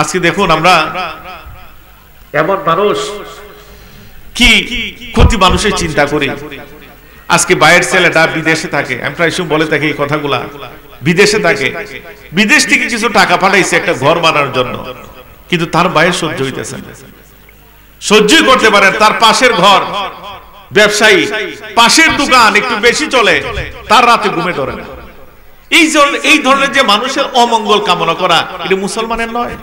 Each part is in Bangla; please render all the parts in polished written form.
আজকে দেখুন আমরা এমন মানুষ কি ক্ষতি মানুষের চিন্তা করি। আজকে বাইরের ছেলেটা বিদেশে থাকে, আমি প্রায় সময় বলে থাকি এই কথাগুলা, বিদেশে থাকে, বিদেশ থেকে কিছু টাকা পাঠাইছে একটা ঘর বানানোর জন্য, কিন্তু তার বাইরে সহ্য হইতেছে না, সহ্যই করতে পারে। তার পাশের ঘর ব্যবসায়ী, পাশের দোকান একটু বেশি চলে, তার রাতে ঘুমে ধরে না। এই ধরনের যে মানুষের অমঙ্গল কামনা করা, এটা মুসলমানের নয়।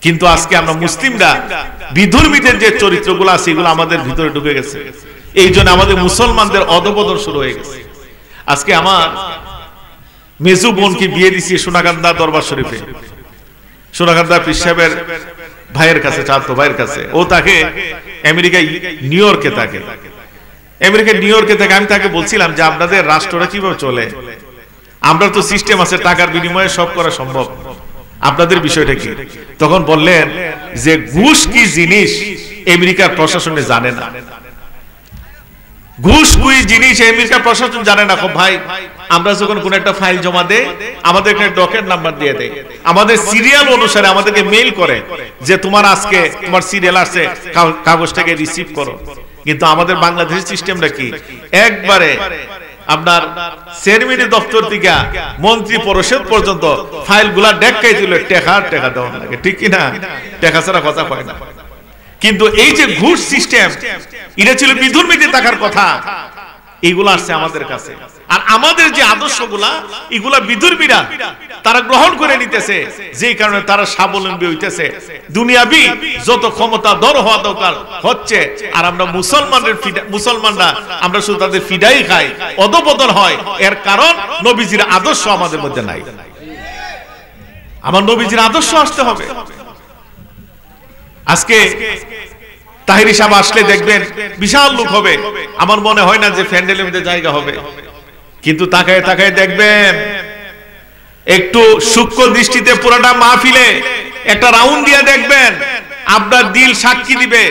কিন্তু আজকে আমরা মুসলিমরা বিধর্মীদের যে চরিত্রগুলো আছে এগুলো আমাদের ভিতরে ঢুকে গেছে, এই জন্য আমাদের মুসলমানদের অধঃপতন শুরু হয়ে গেছে। আজকে আমার মেজু বোনকে বিয়ে দিছি সোনাকান্দা দরবার শরীফে, সোনাকান্দা পীর সাহেবের ভাইয়ের কাছে, চাচাতো ভাইয়ের কাছে। ও তাকে আমেরিকায় নিউ ইয়র্কে থাকে, আমেরিকার নিউ ইয়র্কে থাকে। আমি তাকে বলছিলাম যে আপনাদের রাষ্ট্রটা কিভাবে চলে, আমরা তো সিস্টেম আছে, টাকার বিনিময়ে সব করা সম্ভব, আপনাদের বিষয়টা কি? তখন বললেন যে ঘুষ কি জিনিস আমেরিকার প্রশাসনে জানে না, ঘুষ কি জিনিস আমেরিকার প্রশাসন জানে না। ভাই, আমরা যখন কোন একটা ফাইল জমা দেই, আমাদের একটা ডকেট নাম্বার দিয়ে দেয়, আমাদের সিরিয়াল অনুসারে আমাদেরকে মেইল করে যে তোমার আজকে তোমার সিরিয়াল আসছে, কাগজটাকে রিসিভ করো। কিন্তু আমাদের বাংলাদেশের সিস্টেমটা কি, একবারে আপনার চেয়ারম্যানের দপ্তর থেকে মন্ত্রী পরিষদ পর্যন্ত ফাইলগুলা ডেকাই দিল, টাকা দেওয়া লাগে, ঠিক কিনা? টাকা ছাড়া কথা কয় না। কিন্তু এই যে ঘুষ সিস্টেম, এটা ছিল বিধর্মীদের টাকার কথা, এগুলো আসছে আমাদের কাছে। আর আমাদের যে আদর্শগুলা, এগুলা বিধর্মীরা তারা গ্রহণ করে নিতেছে, যেই কারণে তারা স্বাবলম্বী হইতেছে, দুনিয়াবি যত ক্ষমতা দর হওয়া দরকার হচ্ছে। আর আমরা মুসলমানরা আমরা শুধু তাদের ফিডাই খাই, অধঃপতন হয়। এর কারণ নবীজির আদর্শ আমাদের মধ্যে নাই। আমার নবীজির আদর্শ আসতে হবে। আজকে তাহিরি সাহেব আসলে দেখবেন বিশাল লোক হবে, আমার মনে হয় না যে প্যান্ডেলের মধ্যে জায়গা হবে। কিন্তু তাকায় তাকায় দেখবেন একটু সূক্ষ্ম দৃষ্টিতে পুরোটা মাহফিলে একটা রাউন্ড দিয়ে দেখবেন, আপনার দিল সাক্ষী দিবে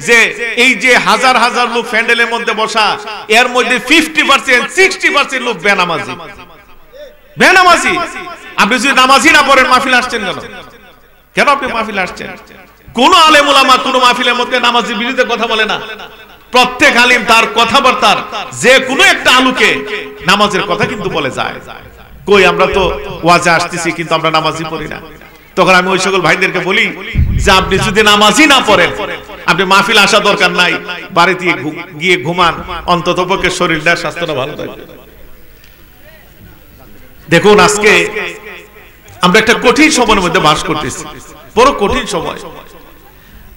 যে এই যে হাজার হাজার লোক প্যান্ডেলের মধ্যে বসা, এর মধ্যে 50% 60% লোক বেনামাজি। বেনামাজি। আপনি যদি নামাজি না পড়েন মাহফিলে আসছেন কেন? কেন আপনি মাহফিলে আসছেন? কোন আলেম ওলামা কোন মাহফিলের মধ্যে নামাজের বিরুদ্ধে কথা বলে না। প্রত্যেক আলিম তার কথাবার্তার যে কোনো একটা আলুকে নামাজের কথা কিন্তু বলে যায়। কই আমরা তো ওয়াজে আসতেছি, কিন্তু আমরা নামাজই পড়ি না। তখন আমি ওই সকল ভাইদেরকে বলি যে আপনি যদি নামাজই না পড়েন, আপনি মাহফিল আসা দরকার নাই, বাড়িতে গিয়ে ঘুমান, অন্ততপক্ষে শরীরটা স্বাস্থ্যটা ভালো থাকবে। দেখুন আজকে আমরা একটা কঠিন সময়ের মধ্যে বাস করতেছি, বড় কঠিন সময়।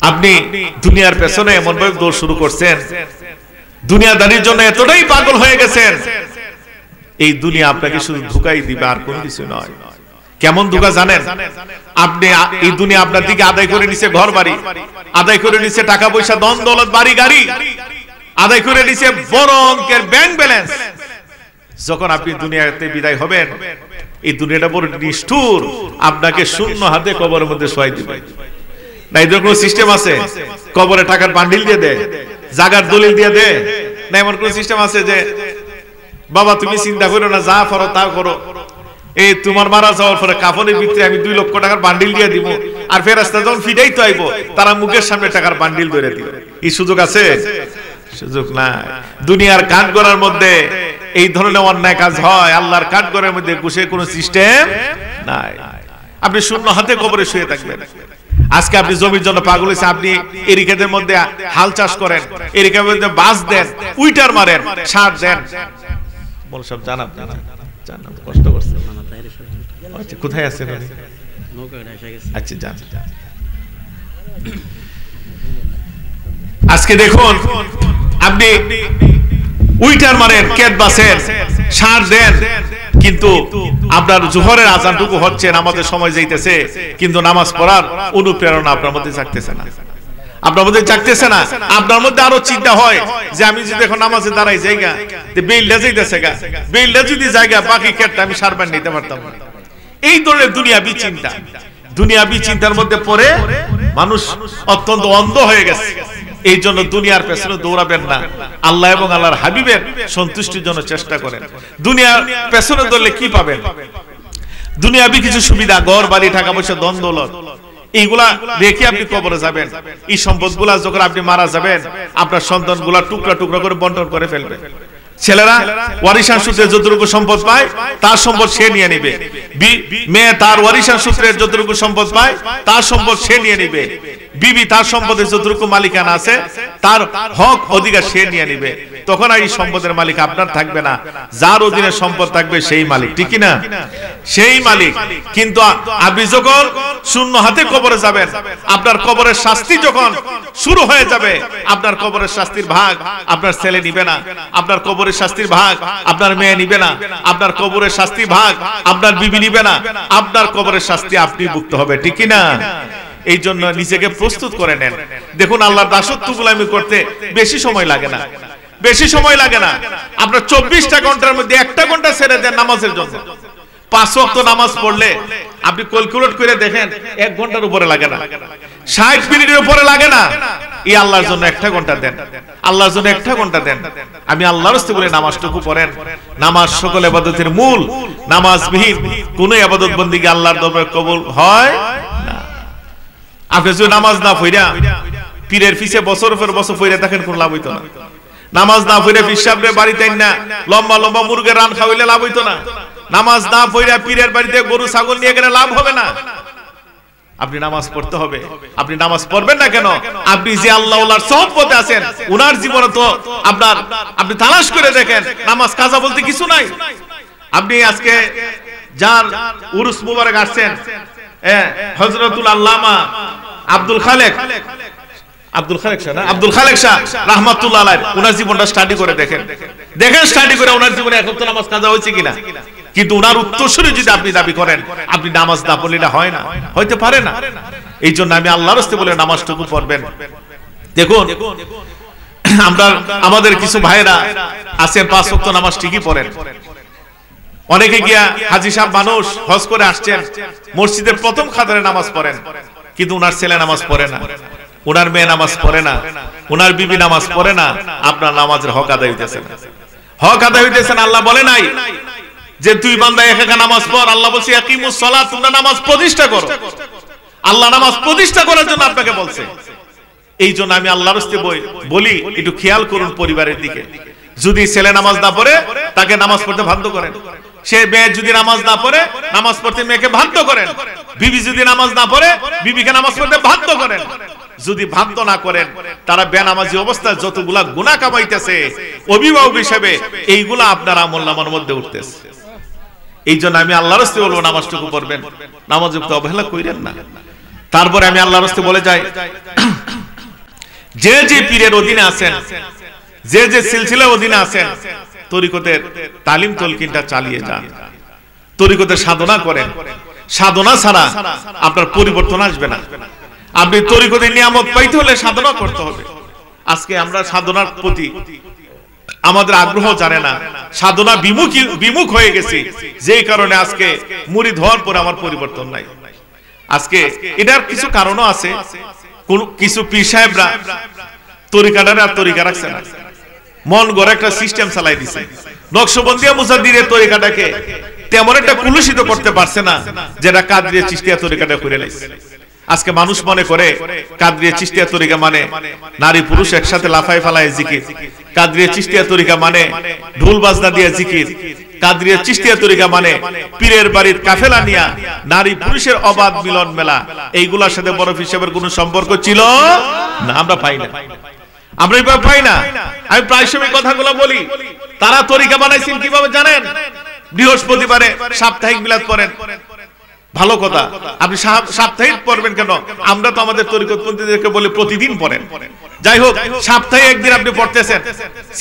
আপনি দুনিয়ার পেছনে এমন ভাবে দৌড় শুরু করছেন, দুনিয়াদারির জন্য এতটাই পাগল হয়ে গেছেন, এই দুনিয়া আপনাকে শুধু ধোঁকাই দিবে, আর কোনো কিছু নয়। কেমন ধোঁকা জানেন? আপনি এই দুনিয়া আপনার দিকে আদায় করে নিছে ঘর বাড়ি, আদায় করে নিছে টাকা পয়সা, ধন দৌলত, বাড়ি গাড়ি, আদায় করে নিছে বড় অঙ্কের ব্যাংক ব্যালেন্স। যখন আপনি দুনিয়াতে বিদায় হবেন, এই দুনিয়াটা বড় নিষ্ঠুর, আপনাকে শূন্য হাতে কবরের মধ্যে শোয়াই দিবে। না এদের কোন সিস্টেম আছে? কবরে টাকার বান্ডিল দিয়ে দেয়, জাগার দলিল দিয়ে দেয় না? এমন কোন সিস্টেম আছে যে বাবা তুমি চিন্তা করো না, যা করো তা করো, এই তোমার মারা যাওয়ার পরে কাফনের ভিতরে আমি 2 লক্ষ টাকার বান্ডিল দিয়ে দিব, আর ফেরেশতা যখন ফিডাই তো আইবো, তারা মুখের সামনে টাকার বান্ডিল ধরে দিবে? এই সুযোগ আছে? সুযোগ নাই। দুনিয়ার কাঠগড়ার মধ্যে এই ধরনের অন্যায় কাজ হয়, আল্লাহর কাঠগড়ার মধ্যে ঘুষের কোনো সিস্টেম নাই। আপনি শূন্য হাতে কবরে শুয়ে থাকবেন। আজকে আপনি জমির জন্য পাগল হয়েছে, আপনি এরিকাদের মধ্যে হাল চাষ করেন, এরিকার মধ্যে বাস দেন, উইটার মারেন, সার দেন, বল সব জানাব জানাব, কষ্ট করছে। আচ্ছা কোথায় আছেন? আচ্ছা যান। আজকে দেখুন আপনি উইটার মারেন, ক্ষেত বাসেন, সার দেন, কিন্তু আপনার জোহরের আজানটুকু হচ্ছে, নামাজের সময় যাইতেছে, কিন্তু নামাজ পড়ার অনুপ্রেরণা আপনার মধ্যে জাগতেছে না, আপনার মধ্যে জাগতেছে না। আপনার মধ্যে আরো চিন্তা হয় যে আমি যদি এখন নামাজে দাঁড়াই জায়গা, বেইলটা যাইতেছে গা, বেইলটা যদি জায়গা, বাকি ক্ষেতটা আমি সারবার নিতে পারতাম না। এই ধরনের দুনিয়াবি চিন্তা, দুনিয়াবি চিন্তার মধ্যে পড়ে মানুষ অত্যন্ত অন্ধ হয়ে গেছে। এই জন্য দুনিয়ার পেছনে দৌড়াবেন না, আল্লাহ এবং আল্লাহর হাবিবের সন্তুষ্টির জন্য চেষ্টা করেন। দুনিয়ার পেছনে দৌড়লে কি পাবেন? দুনিয়াবি কিছু সুবিধা, ঘর বাড়ি, টাকা পয়সা, ধন দৌলত, এইগুলা রেখে আপনি কবরে যাবেন। এই সম্পদগুলা যখন আপনি মারা যাবেন, আপনার সন্তানগুলা টুকরা টুকরা করে বন্টন করে ফেলবে। ছেলেরা ওয়ারিশান সূত্রে যতটুকু সম্পদ পায় তার সম্পদ সে নিয়ে নেবে, মেয়ে তার ওয়ারিশান সূত্রে যতটুকু সম্পদ পায় তার সম্পদ সে নিয়ে নেবে, বিবি তার সম্পদের যতটুকু মালিকানা আছে তার হক অধিকার সে নিয়ে নেবে। তখন আর এই সম্পদের মালিক আপনার থাকবে না, যার অধীনে সম্পদ থাকবে সেই মালিক, ঠিক না? সেই মালিক। কিন্তু আপনি যখন শূন্য হাতে কবরে যাবেন, আপনার কবরের শাস্তি যখন শুরু হয়ে যাবে, আপনার কবরের শাস্তির ভাগ আপনার ছেলে নিবে না, আপনার কবরের শাস্তির ভাগ আপনার মেয়ে নিবে না, আপনার কবরের শাস্তির ভাগ আপনার বিবি নিবে না, আপনার কবরের শাস্তি আপনি ভুগতে হবে, ঠিক না? এই জন্য নিজেকে প্রস্তুত করে নেন। দেখুন, আল্লাহর দাসত্ব গোলামি করতে বেশি সময় লাগে না, বেশি সময় লাগে না। আপনার 24টা ঘন্টার মধ্যে 1টা ঘন্টা ছেড়ে দেন নামাজের জন্য। 5 ওয়াক্ত নামাজ পড়লে আপনি ক্যালকুলেট করে দেখেন 1 ঘন্টার উপরে লাগে না, 60 মিনিটের উপরে লাগে না। এই আল্লাহর জন্য 1টা ঘন্টা দেন, আল্লাহর জন্য 1টা ঘন্টা দেন। আমি আল্লাহর রাস্তায় বলে নামাজটুকু পড়েন। নামাজ সকল ইবাদতের মূল। নামাজবিহীন কোন ইবাদত বন্দেগী আল্লাহর দরবারে কবুল হয় না। আপনি যদি নামাজ না পড়া পীরের পিছে বছর পর বছর পড়ে থাকেন, কোন লাভ হইতো না। নামাজ না পড়ে পীর সাহেবের বাড়িতে না লম্বা লম্বা মুরগের রান খাওয়াইলে লাভ হইতো না। নামাজ না পড়ে পীরের বাড়িতে গরু ছাগল নিয়ে গেলে লাভ হবে না। আপনি নামাজ পড়তে হবে। আপনি নামাজ পড়বেন না কেন? আপনি যে আল্লাহ ওয়ালার সহবতে আছেন, উনার জীবনে তো আপনি তালাশ করে দেখেন নামাজ কাজা বলতে কিছু নাই। আপনি আজকে যার উরুস মুবারক আসছেন, হযরতুল আল্লামা আব্দুল খালেক শাহ রাহমাতুল্লাহ আলাইহি, উনার জীবনটা স্টাডি করে দেখেন, স্টাডি করে উনার জীবনে এক ওয়াক্ত নামাজ কাজা হয়েছে কিনা। কিন্তু উনার উত্তরসূরি যদি আপনি দাবি করেন আপনি নামাজ না পড়লে না হয় না, হইতে পারে না। এই জন্য আমি আল্লাহর রাস্তায় বলে নামাজটুকু পড়বেন। দেখুন, আমাদের কিছু ভাইরা আছেন 5 ওয়াক্ত নামাজ ঠিকই পড়েন। অনেকে গিয়া হাজী সাহেব মানুষ হজ করে আসছেন, মসজিদের প্রথম কাতারে নামাজ পড়েন, কিন্তু উনার ছেলে নামাজ পড়ে না, উনার মেয়ে নামাজ পড়ে না, উনার বিবি নামাজ পড়ে না। আপনার নামাজের হক আদায় হইতেছে না, হক আদায় হইতেছে না। আল্লাহ বলে নাই যে তুই বান্দা একা নামাজ পড়, আল্লাহ বলছে আকিমুস সালাত, তোমরা নামাজ প্রতিষ্ঠা করো। আল্লাহ নামাজ প্রতিষ্ঠা করার জন্য আপনাকে বলছে। এই জন্য আমি আল্লাহর রাস্তায় বলি একটু খেয়াল করুন পরিবারের দিকে। যদি ছেলে নামাজ না পড়ে তাকে নামাজ পড়তে বাধ্য করেন, সে মেয়ে যদি নামাজ না পড়ে নামাজ পড়তে মেয়েকে বাধ্য করেন, বিবি যদি নামাজ না পড়ে বিবিকে নামাজ পড়তে বাধ্য করেন। যদি বাধ্য না করেন, তারা বেনামাজি অবস্থায় যতগুলা গুনাহ কামাইতেছে অভিভাবক হিসেবে, এইগুলা আপনার আমলনামার মধ্যে উঠতেছে। এই জন্য আমি আল্লাহর রাস্তায় বলবো নামাজটুকু পড়বেন, নামাজে অবহেলা কইরেন না। তারপরে আমি আল্লাহর রাস্তায় বলে যাই, যে যে পীরের অধীনে আছেন, যে যে সিলসিলার অধীনে আছেন, তরিকতের তালিম তলকিনটা চালিয়ে যান, তরিকতের সাধনা করেন। সাধনা ছাড়া আপনার পরিবর্তন আসবে না। আপনি তরিকতের নিয়ামত পাইতে হলে সাধনা করতে হবে। আজকে আমরা সাধনার প্রতি আমাদের আগ্রহ জানে না, সাধনা বিমুখ হয়ে গেছি, যেই কারণে আজকে মুরিদ হওয়ার পরে আমার পরিবর্তন নাই। আজকে এটার কিছু কারণও আছে। কিছু পীর সাহেবরা তরিকাটারে আর তরিকা রাখছে না, মন গড়ে একটা সিস্টেম চালাই দিছে। নকশবন্দিয়া মুজাদ্দিদের তরিকাটাকে তেমন একটা কুলুষিত করতে পারছে না, যেটা কাদরিয়া চিশতিয়া তরিকাটা করে লাইছে। আজকে মানুষ মনে করে কাদরিয়া চিশতিয়া তরিকা মানে নারী পুরুষ একসাথে লাফায় ফালায় জিকির, কাদরিয়া চিশতিয়া তরিকা মানে ঢোল বাজনা দিয়ে জিকির, কাদরিয়া চিশতিয়া তরিকা মানে পীরের বাড়ির কাফেলা নিয়া নারী পুরুষের অবাধ মিলন মেলা। এইগুলোর সাথে বড় হিসাবের কোনো সম্পর্ক ছিল না, আমরা পাই না, আমরা এইভাবে পাই না। আমি প্রায় সময় কথাগুলো বলি, তারা তরিকা বানাইছেন কিভাবে জানেন? বৃহস্পতিবারে সাপ্তাহিক মিলাদ পড়েন, ভালো কথা। আপনি সাপ্তাহিক পড়বেন কেন? আমরা তো আমাদের তরিকতপন্থীদেরকে বলি প্রতিদিন পড়েন। যাই হোক, সপ্তাহে একদিন আপনি পড়তেছেন।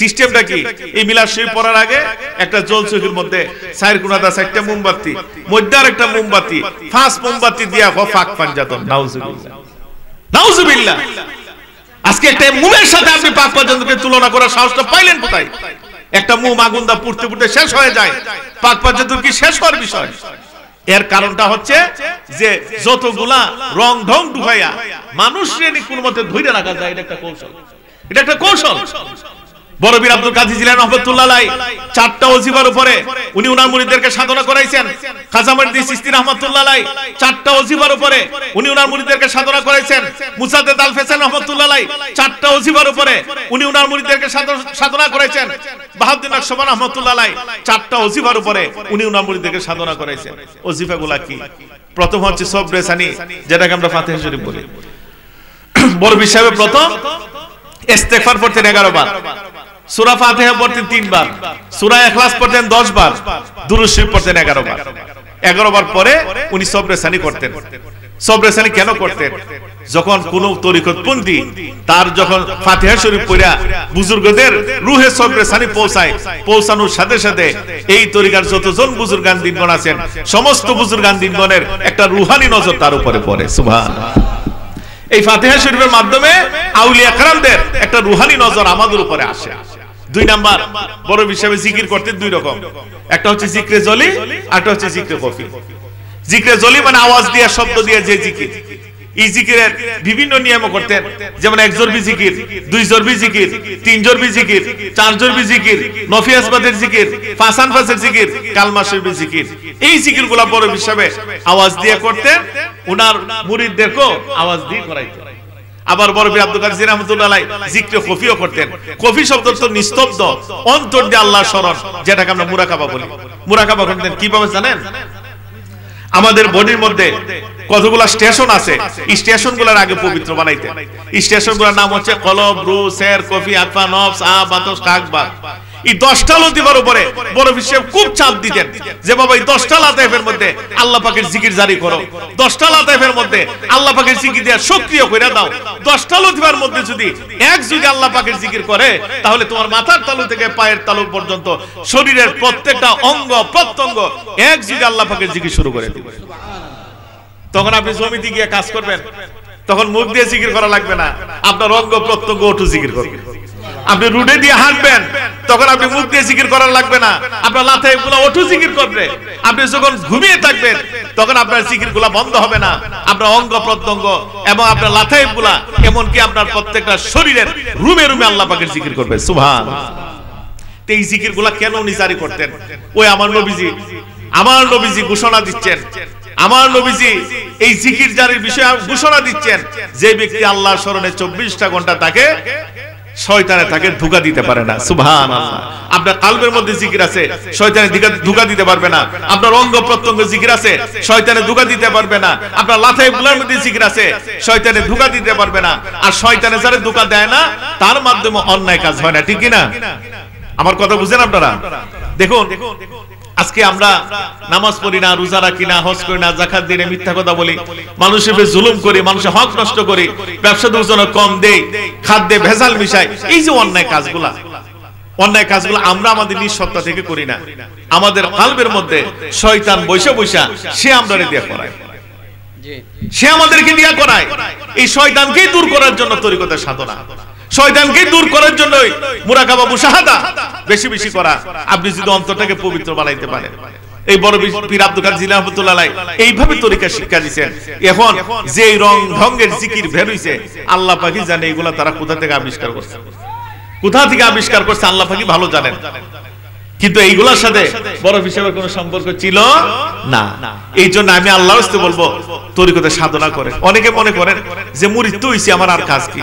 সিস্টেমটা কি? এই মিলাদ শরীফ পড়ার আগে একটা জলচকির মধ্যে 4 কোণাদা 4টা মোমবাতি, মধ্যে আর একটা মোমবাতি, 5 মোমবাতি দিয়া ফাঁক পাঞ্জাতন। নাউজুবিল্লাহ, নাউজুবিল্লাহ। আজকে একটা মোমের সাথে আপনি পাক পাঞ্জাতনকে তুলনা করার সাহসটা পাইলেন কোথায়? একটা মোম আগুন দা পুড়তে পুড়তে শেষ হয়ে যায়, পাক পাঞ্জাতন কি শেষ হওয়ার বিষয়? এর কারণটা হচ্ছে যে যতগুলা রং ঢং ঢুকাইয়া মানুষের কোন মতে ধরে রাখা যায়, এটা একটা কৌশল, এটা একটা কৌশল। বড় পীর আব্দুল কাদের জিলানী রাহমাতুল্লাহ আলাইহি চারটা ওজিফার উপরে উনি ওনার মুরিদদেরকে সাধনা করাইছেন। খাজা মঈনুদ্দিন চিশতি রাহমাতুল্লাহ আলাইহি চারটা ওজিফার উপরে উনি ওনার মুরিদদেরকে সাধনা করাইছেন। মুসাদ্দেদ আল ফেসাল রাহমাতুল্লাহ আলাইহি চারটা ওজিফার উপরে উনি ওনার মুরিদদেরকে সাধনা করাইছেন। বাহাউদ্দিন নকশবন্দি রাহমাতুল্লাহ আলাইহি চারটা ওজিফার উপরে উনি ওনার মুরিদদেরকে সাধনা করাইছেন। ওজিফাগুলো কি? প্রথম হচ্ছে সবরে সানি, যেটাকে আমরা ফাতিহা শরীফ বলি। বড় পীর সাহেব প্রথম ইস্তেগফার পড়তেন 11 বার, সূরা ফাতিহা পড়তেন 3 বার, সূরা ইখলাস পড়তেন 10 বার, দুরূদ শরীফ পড়তেন 11 বার। 11 বার পরে উনি সবরে সানি করতেন। সবরে সানি কেন করতেন? যখন কোন তরিকতপন্থী তার যখন ফাতিহা শরীফ পড়া বুজুর্গদের রুহে সবরে সানি পৌঁছানোর সাথে সাথে এই তরিকার যতজন বুজুর্গান দিনগণ আছেন সমস্ত বুজুর্গান দিনগণের একটা রুহানি নজর তার উপরে পড়ে। সুবহানাল্লাহ। এই ফাতিহা শরীফের মাধ্যমে আউলিয়া কেরামদের একটা রুহানি নজর আমাদের উপরে আসে। 2 নাম্বার, বড় হিসাবে জিকির করতেন 2 রকম, একটা হচ্ছে জিকরে জলি, আরেকটা হচ্ছে জিকরে কফি। জিকরে জলি মানে আওয়াজ দিয়ে শব্দ দিয়ে যে জিকির, এই জিকিরের বিভিন্ন নিয়ম করতেন, যেমন 1 জরবি জিকির, 2 জরবি জিকির, 3 জরবি জিকির, 4 জরবি জিকির, নফি আসবাদের জিকির, ফাসান ফাসের জিকির, কালমা শরীফের জিকির। এই জিকিরগুলো বড় হিসাবে আওয়াজ দিয়ে করতেন, ওনার মুরিদদেরকেও আওয়াজ দিয়ে করাইতেন। আবার বড় পীর আব্দুল কাদের জিলানী রাহমাতুল্লাহ আলাইহি জিকরে কফিও করতেন। কফি শব্দ তো নিস্তব্ধ, অন্তর দিয়ে আল্লাহর স্মরণ, যেটাকে আমরা মুরাকাবা বলি। মুরাকাবা করতেন কিভাবে জানেন? আমাদের বডির মধ্যে কতগুলা স্টেশন আছে, এই স্টেশনগুলোর আগে পবিত্র বানাইতেন। এই স্টেশনগুলোর নাম হচ্ছে কলব, রু, সের, কফি, আতফা, নফস, বাতস, কাকবা। এই 10টা লতিফার উপরে বড় বিশেষ খুব চাপ দিতেন যে বাবা এই 10টা লাতাইফের মধ্যে আল্লাহ পাকের জিকির জারি করো, 10টা লাতাইফের মধ্যে আল্লাহ পাকের জিকির দিয়ে সক্রিয় করে দাও। 10টা লতিফার মধ্যে যদি এক যুগে আল্লাহ পাকের জিকির করে তাহলে তোমার মাথার তালু থেকে পায়ের তালু পর্যন্ত শরীরের প্রত্যেকটা অঙ্গ প্রত্যঙ্গ এক যুগে আল্লাহ পাকের জিকির শুরু করে দিবে। তখন আপনি জমিতে গিয়ে কাজ করবেন, তখন মুখ দিয়ে জিকির করা লাগবে না, আপনার অঙ্গ প্রত্যঙ্গ ওঠু জিকির করবে। আপনি রুডে দিয়ে হাঁটবেন, তখন আপনি মুখ দিয়ে জিকির করার লাগবে না, আপনার লাথাইগুলো ওঠু জিকির করবে। আপনি যখন ঘুমিয়ে থাকবেন তখন আপনার জিকিরগুলো বন্ধ হবে না, আপনার অঙ্গ প্রত্যঙ্গ এবং আপনার লাথাইগুলা এমনকি আপনার প্রত্যেকটা শরীরের রুমে রুমে আল্লাহ পাকের জিকির করবে। সুবহানাল্লাহ। এই জিকিরগুলা কেন উনি জারি করতেন? ওই আমার নবীজি ঘোষণা দিচ্ছেন, আমার নবীজি এই জিকির জারির বিষয়ে ঘোষণা দিচ্ছেন, যে ব্যক্তি আল্লাহর স্মরণে 24টা ঘন্টা থাকে শয়তানে তাকে ধোঁকা দিতে পারে না। সুবহানাল্লাহ। আপনার কলবের মধ্যে জিকির আছে, শয়তানে ধোঁকা দিতে পারবে না। আপনার অঙ্গ প্রত্যঙ্গ জিকির আছে, শয়তানে ধোঁকা দিতে পারবে না। আপনার লাথাইগুলোর মধ্যে জিকির আছে, শয়তানে ধোঁকা দিতে পারবে না। আর শয়তানে যারা ধোঁকা দেয় না তার মাধ্যমে অন্যায় কাজ হয় না। ঠিক কি না? আমার কথা বুঝেন আপনারা? দেখুন, আজকে আমরা নামাজ পড়ি না, রোজা রাখি না, হজ করি না, যাকাত দিই না, মিথ্যা কথা বলি, মানুষের উপর জুলুম করি, মানুষের হক নষ্ট করি, ব্যবসা দূষণ কম দেই, খাদ্যে ভেজাল মিশাই, এই যে অন্যায় কাজগুলো আমরা আমাদের নিজ সত্তা থেকে করি না। আমাদের কলবের মধ্যে শয়তান বৈশা সে আমাদের দিয়ে করায়, সে আমাদেরকে দিয়ে করায়। এই শয়তানকেই দূর করার জন্য তরিকতের সাধনা, শয়তানকে দূর করার জন্য মুরাকাবা মুশাহাদা বেশি বেশি করা। আপনি যদি অন্তরটাকে পবিত্র বানাইতে পারেন, এই বড় পীর আব্দুল কাদের জিলানী রাহমাতুল্লাহ আলাইহি এইভাবে তরিকা শিক্ষা দিয়েছেন। এখন যে রং ঢঙ্গের জিকির বের হইছে আল্লাহ পাকই জানে এগুলা তারা কোথা থেকে আবিষ্কার করছে, আল্লাহ পাকই ভালো জানেন। কিন্তু এইগুলোর সাথে বড় হিসেবে কোনো সম্পর্ক ছিল না। এই জন্য আমি আল্লাহর কাছে বলবো তরিকতে সাধনা করে। অনেকে মনে করেন যে মুরিদ তো হইছি, আমার আর কাজ কি,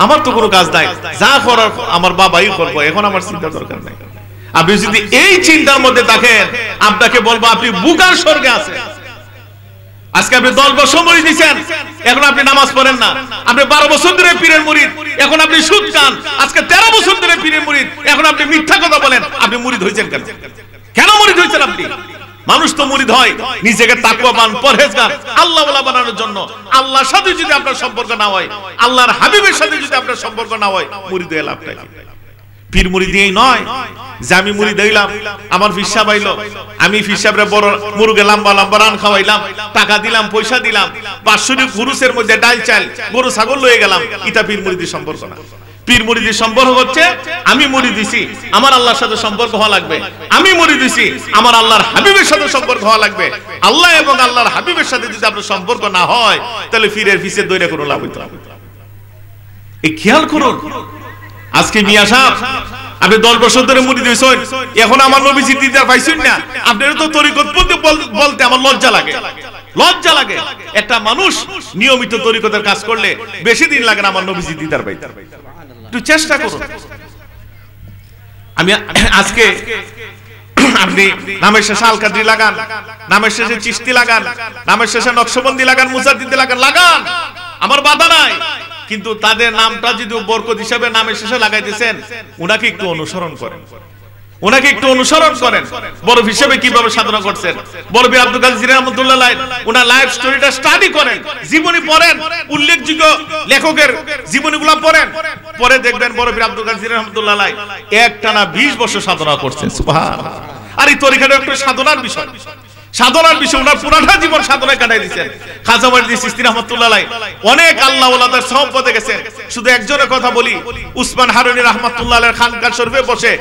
আমার তো কোনো কাজ নাই, যা করার আমার বাবাই করবো, এখন আমার চিন্তা দরকার নাই। আপনি যদি এই চিন্তার মধ্যে থাকেন আপনাকে বলবো আপনি বুকার স্বর্গে আছেন। আজকে আপনি 10 বছর মুরিদ দিয়েছেন, এখন আপনি নামাজ পড়েন না। আপনি 12 বছর ধরে পীরের মুরিদ, এখন আপনি সুদ খান। আজকে 13 বছর ধরে পীরের মুরিদ, এখন আপনি মিথ্যা কথা বলেন। আপনি মুরিদ হয়েছেন কেন? কেন মুরিদ হয়েছেন আপনি? মানুষ তো মুরিদ হয় নিজেকে তাকওয়াবান, পরহেজগার, আল্লাহওয়ালা বানানোর জন্য। আল্লাহর সাথে যদি আপনার সম্পর্ক না হয়, আল্লাহর হাবিবের সাথে যদি আপনার সম্পর্ক না হয়, মুরিদ হয়ে লাভটা কি? পীর মুরিদ এই নয় যে আমি মুরিদ হইলাম, আমার পীর সাহেব আইলো, আমি পীর সাহেবরে বড় মুরগে লম্বা রান খাওয়াইলাম, টাকা দিলাম, পয়সা দিলাম, 500 গুরুসের মধ্যে ডাল চাল গরু ছাগল লয়ে গেলাম, এটা পীর মুরিদের সম্পর্ক না। পীর মুরিদের সম্পর্ক হচ্ছে আমি মুরিদ দিছি, আমার আল্লাহর সাথে সম্পর্ক হওয়া লাগবে। আমি মুরিদ দিছি, আমার আল্লাহর হাবিবের সাথে সম্পর্ক হওয়া লাগবে। আল্লাহ এবং আল্লাহর হাবিবের সাথে যদি আপনার সম্পর্ক না হয় তাহলে পীরের পিছে দৌড়ে কোনো লাভ হইতো না। এই খেয়াল করুন। আজকে মিয়া সাহেব আপনি 10 বছর ধরে মুড়ি দিয়েছেন, এখন আমার নবীজি দিদার পাইছেন না, আপনার তো তরিকতপন্থী বলতে আমার লজ্জা লাগে, লজ্জা লাগে। একটা মানুষ নিয়মিত তরিকতের কাজ করলে বেশি দিন লাগে না আমার নবীজি দিদার পাইতে। একটু চেষ্টা করুন। আমি আজকে আপনি নামের শেষে আল কাদরি লাগান, নামের শেষে চিশতি লাগান, নামের শেষে নকশবন্দি লাগান, মুজাদ্দিদি লাগান, লাগান, আমার বাধা নাই। কিন্তু তাদের নামটা যদি বরকত হিসাবে নামের শেষে লাগাইতেছেন, উনাকে একটু অনুসরণ করেন, উনাকে একটু অনুসরণ করেন। বড় হিসেবে কিভাবে সাধনা করছেন, বড় বীর আব্দুল কাদের জিলানী রাহমাতুল্লাহ আলাইহি উনার লাইফ স্টোরিটা স্টাডি করেন, জীবনী পড়েন, উল্লেখযোগ্য লেখকের জীবনীগুলো পড়েন, পরে দেখবেন বড় বীর আব্দুল কাদের জিলানী রাহমাতুল্লাহ আলাইহি একটানা 20 বছর সাধনা করছেন। সুবহানাল্লাহ। আর এই তরিকাটা একটা সাধনার বিষয়, সাধনার বিষয়। ওনার পুরাটা জীবন সাধনায় কাটাই দিয়েছেন। খাজা মঈনুদ্দিন চিশতি রাহমাতুল্লাহ আলাইহি অনেক আল্লাহ ওয়ালাদের সহবতে গেছেন। শুধু একজনের কথা বলি, উসমান হারুনি রাহমাতুল্লাহ আলাইহির খানকা শরীফে বসে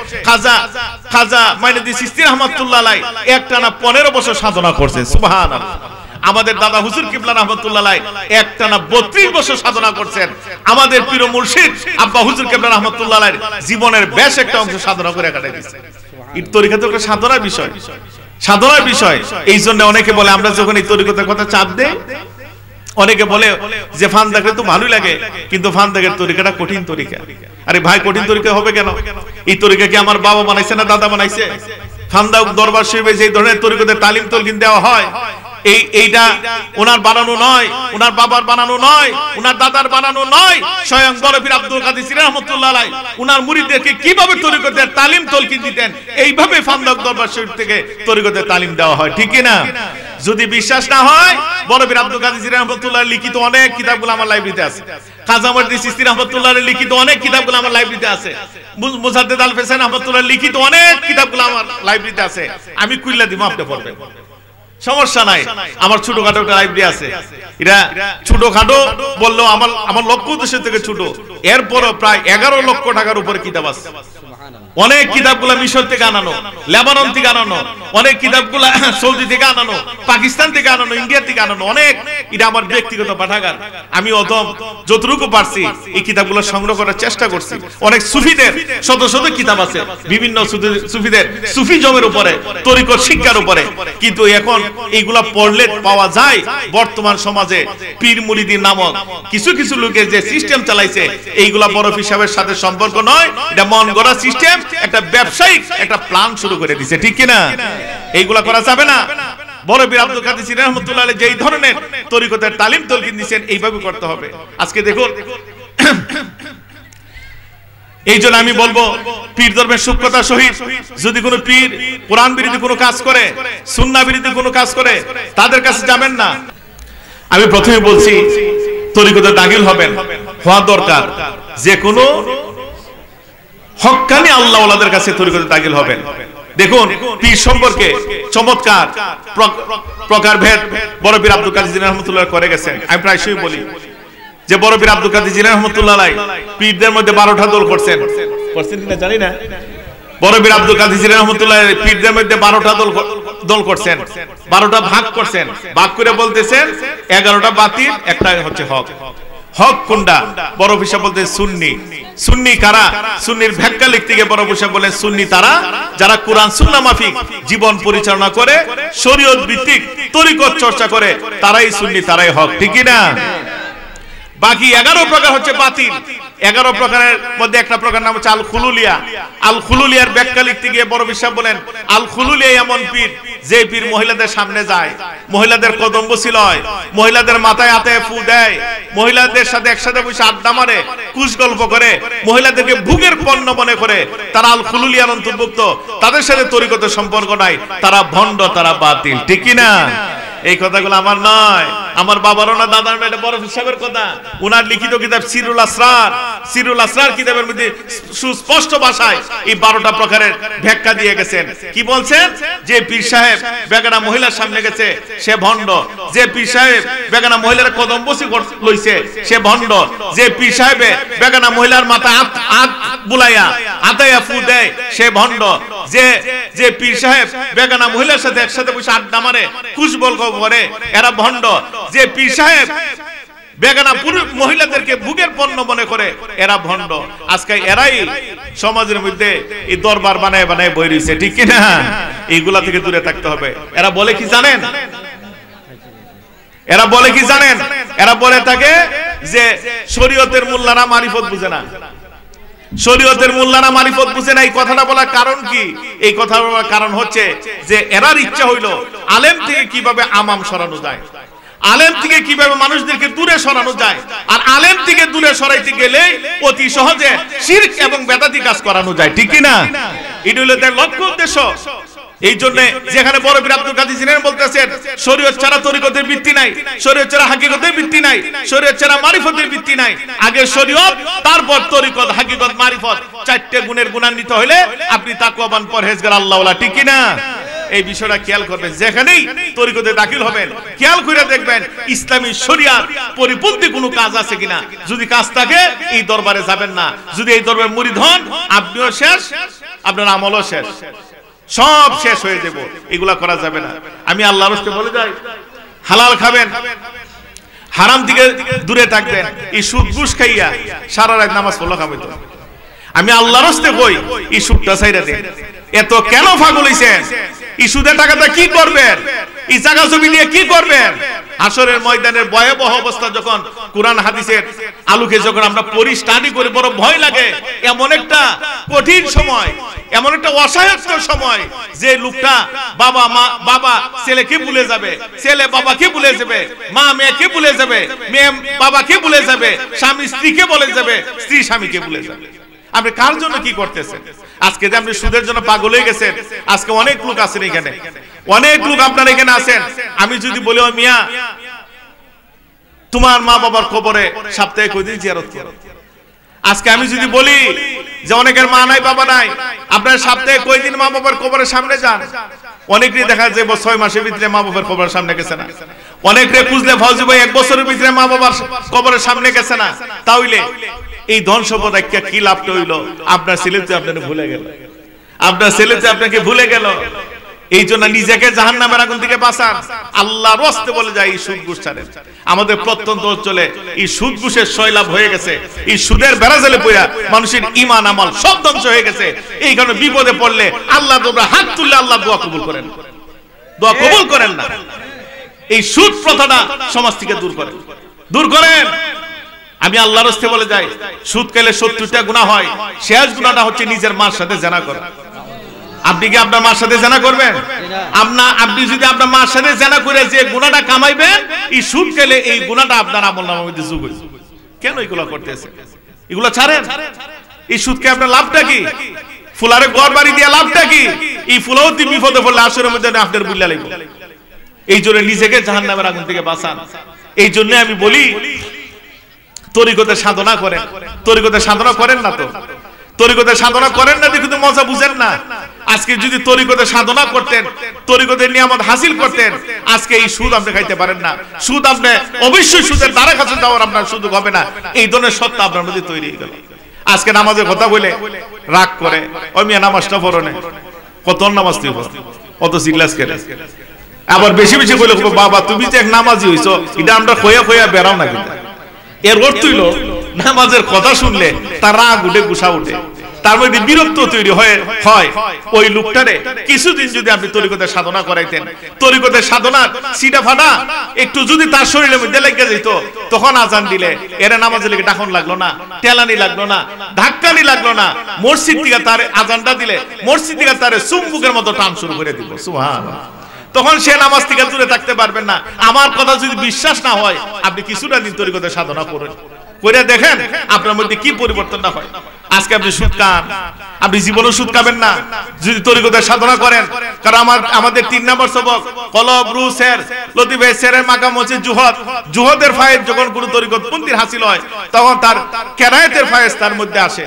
খাজা মঈনুদ্দিন চিশতি রাহমাতুল্লাহ আলাইহি একটানা 15 বছর সাধনা করছেন। সুবহানাল্লাহ। আমাদের দাদা হুজুর কিবলা রাহমাতুল্লাহ আলাইহি একটানা 32 বছর সাধনা করছেন। আমাদের পীর মুর্শিদ আব্বা হুজুর কিবলা রাহমাতুল্লাহ আলাইহি জীবনের বেশ একটা অংশ সাধনা করে কাটাই দিয়েছেন। এই তরিকা তো একটা সাধনার বিষয়, সাধনার বিষয়। এই জন্য অনেকে বলে, আমরা যখন এই তরিকতের কথা চাপ দেই, অনেকে বলে যে ফান্দাকে তো ভালোই লাগে, কিন্তু ফান্দাকের তরিকাটা কঠিন তরিকা। আরে ভাই, কঠিন তরিকা হবে কেন? এই তরিকা কি আমার বাবা বানাইছে না দাদা বানাইছে? ফান্দা দরবার শরীফে যে ধরনের তরিকতের তালিম তলকিন দেওয়া হয়, এইটা ওনার বানানো নয়, ওনার বাবার বানানো নয়, ওনার দাদার বানানো নয়। স্বয়ং বড় পীর আব্দুল কাদের জিলানী রাহমাতুল্লাহ আলাইহি ওনার মুরিদদেরকে কিভাবে তরিকতের তালিম তলকিন দিতেন, এইভাবে ফান্দাক দরবার শরীফ থেকে তরিকতের তালিম দেওয়া হয়। ঠিক কি না? যদি বিশ্বাস না হয়, বড় পীর আব্দুল কাদের জিলানী রাহমাতুল্লাহ আলাইহি লিখিত অনেক কিতাবগুলো আমার লাইব্রেরিতে আছে। খাজা মঈনুদ্দিন চিশতি রাহমাতুল্লাহ আলাইহি লিখিত অনেক কিতাবগুলো আমার লাইব্রেরিতে আছে। মুজাদ্দিদ আল ফেসানি রাহমাতুল্লাহ লিখিত অনেক কিতাবগুলো আমার লাইব্রেরিতে আছে। আমি কুইল্লা দিব, আপনি পড়বেন, সমস্যা নাই। আমার ছোটখাটো একটা লাইব্রেরি আছে। এটা ছোটখাটো বললেও আমার লক্ষ্য উদ্দেশ্য থেকে ছোট, এরপরও প্রায় 11 লক্ষ টাকার উপরে কিতাব আছে। অনেক কিতাবগুলো মিশর থেকে আনানো, লেবানন থেকে আনানো, অনেক কিতাবগুলো সৌদি থেকে আনানো, পাকিস্তান থেকে আনানো, ইন্ডিয়া থেকে আনানো, অনেক। এটা আমার ব্যক্তিগত পাঠাগার। আমি যতটুকু পারছি এই কিতাবগুলো সংগ্রহ করার চেষ্টা করছি। অনেক সুফিদের শত শত কিতাব আছে, বিভিন্ন সুফিদের সুফিজমের উপরে, তরিকত শিক্ষার উপরে। কিন্তু এখন এইগুলা পড়লে পাওয়া যায় বর্তমান সমাজে পীর মুরিদি নামক কিছু কিছু লোকের যে সিস্টেম চালাইছে, এইগুলা বড় হিসাবের সাথে সম্পর্ক নয়, এটা মন গড়া সিস্টেম, একটা ব্যবসায়িক একটা প্ল্যান শুরু করে দিয়েছে। ঠিক কি না? এইগুলা করা যাবে না। বড় পীর আব্দুল কাদের জিলানী রাহমাতুল্লাহ আলাইহি যেই ধরনের তরিকতের তালিম তলকিন দিয়েছেন, এইভাবে করতে হবে। আজকে দেখুন, এই জন্য আমি বলবো, পীর ধর্মের সূক্ষ্মতার সহিত যদি কোনো পীর কোরআন বিরোধী কোনো কাজ করে, সুন্নাহ বিরোধী কোনো কাজ করে, তাদের কাছে যাবেন না। আমি প্রথমে বলছি, তরিকতে দাখিল হবেন, হওয়া দরকার। যে কোনো হক্কানি আল্লাহ ওয়ালাদের কাছে তরিকতে দাখিল হবেন। দেখুন, পীর সম্পর্কে চমৎকার প্রকারভেদ বড় পীর আব্দুল কাদের জিলানী রাহমাতুল্লাহ করে গেছেন। আমি প্রায়শই বলি যে বড় পীর আব্দুল কাদের জিলানী রাহমাতুল্লাহ আলাইহি পীরদের মধ্যে 12টা দল করছেন কিনা জানি না। বড় পীর আব্দুল কাদের জিলানী রাহমাতুল্লাহ আলাইহি পীরদের মধ্যে 12টা দল করছেন, 12টা ভাগ করছেন। ভাগ করে বলতেছেন 11টা বাতিল, একটা হচ্ছে হক। হক কোনটা? বড় পিশা বলতে সুন্নি। সুন্নি কারা? সুন্নির ব্যাখ্যা লিখতে গিয়ে বড় পিশা বলেন, সুন্নি তারা যারা কোরআন সুন্নাহ মাফিক জীবন পরিচালনা করে, শরীয়ত ভিত্তিক তরিকত চর্চা করে, তারাই সুন্নি, তারাই হক। ঠিক কি না? বাকি 11 প্রকার হচ্ছে বাতিল। 11 প্রকারের মধ্যে একটা প্রকার নাম হচ্ছে আল খুলুলিয়া। আল খুলুলিয়ার ব্যাখ্যা লিখতে গিয়ে বড় বিশ্বাস বলেন, আল খুলুলিয়া এমন পীর যে পীর মহিলাদের সামনে যায়, মহিলাদের কদম বসি লয়, মহিলাদের মাথায় হাতে ফু দেয়, মহিলাদের সাথে একসাথে বসে আড্ডা মারে, কুশ গল্প করে, মহিলাদেরকে ভোগের পণ্য মনে করে, তারা আল খুলুলিয়ার অন্তর্ভুক্ত। তাদের সাথে তরিকতের সম্পর্ক নাই, তারা ভণ্ড, তারা বাতিল। ঠিক কি না? এই কথাগুলো আমার নয়, আমার বাবারও না, দাদার না, এটা বড় সাহেবের কথা। উনার লিখিত কিতাব সিরুল আসরার, সিরুল আসরার কিতাবের মধ্যে সুস্পষ্ট ভাষায় এই 12টা প্রকারের ব্যাখ্যা দিয়ে গেছেন। কি বলছেন? যে পীর সাহেব বেগানা মহিলার সামনে গেছে, সে ভণ্ড। যে পীর সাহেব বেগানা মহিলার কদম বসি লইছে, সে ভণ্ড। যে পীর সাহেবে বেগানা মহিলার মাথা হাত বুলাইয়া আতায়া ফু দেয়, সে ভণ্ড। যে পীর সাহেব বেগানা মহিলার সাথে একসাথে বসে আড্ডা মারে, কুশ বলক করে, এরা ভণ্ড। যে পীর সাহেব বেগানা পুরুষ মহিলাদেরকে ভোগের পণ্য মনে করে এরা ভণ্ড। আজকে এরাই সমাজের মধ্যে এই দরবার বানায় বানায় বই রয়েছে, ঠিক কিনা? এইগুলা থেকে দূরে থাকতে হবে। এরা বলে কি জানেন? এরা বলে কি জানেন? এরা বলে থাকে যে শরীয়তের মোল্লারা মারিফত বুঝে না, শরীয়তের মোল্লারা মারিফত বুঝে না। এই কথাটা বলার কারণ কি? এই কথা বলার কারণ হচ্ছে যে এরার ইচ্ছা হইল আলেম থেকে কিভাবে আমাম সরানো যায়, আলেম থেকে কিভাবে মানুষদেরকে দূরে সরানো যায়। আর আলেম থেকে দূরে সরাইতে গেলে অতি সহজে শিরক এবং বেদাতি কাজ করানো যায়, ঠিক কি না? এটা হলো তার লক্ষ্য উদ্দেশ্য। এই জন্য যেখানে বড় বীর আব্দুল কাদের জিলানী বলতেছেন শরীয়ত ছাড়া তরিকতের ভিত্তি নাই, শরীয়ত ছাড়া হাকিকতের ভিত্তি নাই, শরীয়ত ছাড়া মারিফতের ভিত্তি নাই। আগে শরীয়ত, তারপর তরিকত, হাকিকত, মারিফত, চারটি গুণের গুণান্বিত হলে আপনি তাকওয়াবান পরহেজগার আল্লাহওয়ালা, ঠিক কি না? এই বিষয়টা খেয়াল করবেন। যেখানেই তরিকতে দাখিল হবেন খেয়াল করে দেখবেন ইসলামী শরিয়ার পরিপন্থী কোনো কাজ আছে কিনা। যদি কাজ থাকে এই দরবারে যাবেন না। যদি এই দরবারে মুরিদ হন আপনিও শেষ, আপনার আমলও শেষ, সব শেষ হয়ে যাবে। এগুলা করা যাবে না। আমি আল্লাহর রাস্তে বলে যাই, হালাল খাবেন, হারাম থেকে দূরে থাকবেন। এই সুদ ঘুষ খাইয়া সারা রাত নামাজ পড়লো খাবে তো। আমি আল্লাহর রাস্তে কই এই সুদটা ছাইরা দেন। এত কেন পাগল হইছেন? এই সুদের টাকাটা কি করবেন? এই জায়গা জমি নিয়ে কি করবেন? হাসরের ময়দানের ভয়াবহ অবস্থা যখন কোরআন হাদিসের আলোকে যখন আমরা পড়ি, স্টাডি করি, বড় ভয় লাগে। এমন একটা কঠিন সময়, এমন একটা অসহায়ত্ব সময় যে লোকটা বাবা মা, বাবা ছেলেকে ভুলে যাবে, ছেলে বাবাকে ভুলে যাবে, মা মেয়েকে ভুলে যাবে, মেয়ে বাবাকে ভুলে যাবে, স্বামী স্ত্রীকে ভুলে যাবে, স্ত্রী স্বামীকে ভুলে যাবে। আপনি কার জন্য কি করতেছেন? আজকে যে আপনি সুদের জন্য পাগল হয়ে গেছেন। আজকে অনেক লোক আছেন এখানে, অনেক লোক আপনার এখানে আছেন। আমি যদি বলি ও মিয়া তোমার মা বাবার কবরে সপ্তাহে কয়দিন জিয়ারত করো, আজকে আমি যদি বলি যে অনেকের মা নাই বাবা নাই, আপনার সপ্তাহে কয়দিন মা বাবার কবরের সামনে যান? অনেকেই দেখা যায় 6 মাসের ভিতরে মা বাবার কবরের সামনে গেছে না। অনেকে খুঁজলে ফৌজি ভাই 1 বছরের ভিতরে মা বাবার কবরের সামনে গেছে না। তাহলে এই ধন সম্পদ একটা কি লাভটা হইল? আপনার ছেলে তো আপনাকে ভুলে গেল, আপনার ছেলে তো আপনাকে ভুলে গেল। এই জন্য নিজেকে জাহান্নামের আগুন থেকে বাঁচান। আল্লাহর রাস্তে বলে যায় এই সুদ ঘুষ ছাড়েন। আমাদের প্রত্যন্ত অঞ্চলে এই সুদ ঘুষের সয়লাভ হয়ে গেছে। এই সুদের বেড়াজালে পড়া মানুষের ঈমান আমল সব ধ্বংস হয়ে গেছে। এই কারণে বিপদে পড়লে আল্লাহ তোমরা হাত তুললে আল্লাহ দোয়া কবুল করেন, দোয়া কবুল করেন না। এই সুদ প্রথাটা সমাজ থেকে দূর করেন, দূর করেন। আমি আল্লাহর রাস্তে বলে যাই, সুদ খেলে 70টা গুনাহ হয়। শেষ গুনাহটা হচ্ছে নিজের মার সাথে জিনা করা। আপনি কি আপনার মার সাথে জিনা করবেন? আপনি যদি আপনার মার সাথে জিনা করে যে গুনাহটা কামাইবেন, এই সুদ খেলে এই গুনাহটা আপনার আমলনামার মধ্যে যোগ হইছে। কেন এগুলো করতেছেন? এগুলো ছাড়েন। এই সুদকে আপনার লাভটা কি? ফুলারে ঘর বাড়ি দিয়া লাভটা কি? এই ফুলাওতি বিপদে পড়লে আসরের মধ্যে আপনার বুল্লা লাগবে। এই জন্য নিজেকে জাহান্নামের আগুন থেকে বাঁচান। এই জন্য আমি বলি তরিকতে সাধনা করেন। তরিকতে সাধনা করেন না তো, তরিকতে সাধনা করেন না কিন্তু মজা বুঝেন না। আজকে যদি তরিকতে সাধনা করতেন, তরিকতের নিয়ামত হাসিল করতেন, আজকে এই সুদ আপনি খাইতে পারেন না। সুদ আপনি অবশ্যই সুদের দ্বারা কাছে যাওয়ার আপনার সুযোগ হবে না। এই ধরনের সত্তা আপনার মধ্যে তৈরি হয়ে গেল। আজকে নামাজের কথা বলে রাগ করে, ওই মিয়া নামাজটা পড়ো না, কত নামাজ তুই পড়ো, কত সিগলাস করে। আবার বেশি বেশি বলে বাবা তুমি যে এক নামাজি হইছো, এটা আমরা খোয়া খোয়া বেড়াও না। কিন্তু এর অর্থ হইল নামাজের কথা শুনলে তার রাগ উঠে, গুসা উঠে, তার মধ্যে বিরক্ত তৈরি হয়। ওই লোকটারে কিছুদিন যদি আপনি তরিকতের সাধনা করাইতেন, তরিকতের সাধনার সিটা ফাটা একটু যদি তার শরীরের মধ্যে লেগে যেত, তখন আজান দিলে এরা নামাজে লেগে ডাকন লাগলো না, টেলানি লাগলো না, ধাক্কানি লাগলো না। মসজিদ থেকে তার আজানটা দিলে মসজিদ থেকে তার চুম্বুকের মতো টান শুরু করে দিল। সুবহানাল্লাহ। তখন সে নামাজ থেকে দূরে থাকতে পারবেন না। আমার কথা যদি বিশ্বাস না হয়, আপনি কিছুটা দিন তরিকতের সাধনা করেন, করে দেখেন আপনার মধ্যে কি পরিবর্তনটা হয়। আজকে আপনি সুদ খান, আপনি জীবনে সুদ খাবেন না যদি তরিকতের সাধনা করেন। কারণ আমাদের 3 নম্বর সবক কলব রুসের লতিফে সেরের মাকাম হচ্ছে জুহদ। জুহদের ফায়েজ যখন কোন তরিকতপন্থীর হাসিল হয়, তখন তার কেনায়েতের ফায়েজ তার মধ্যে আসে।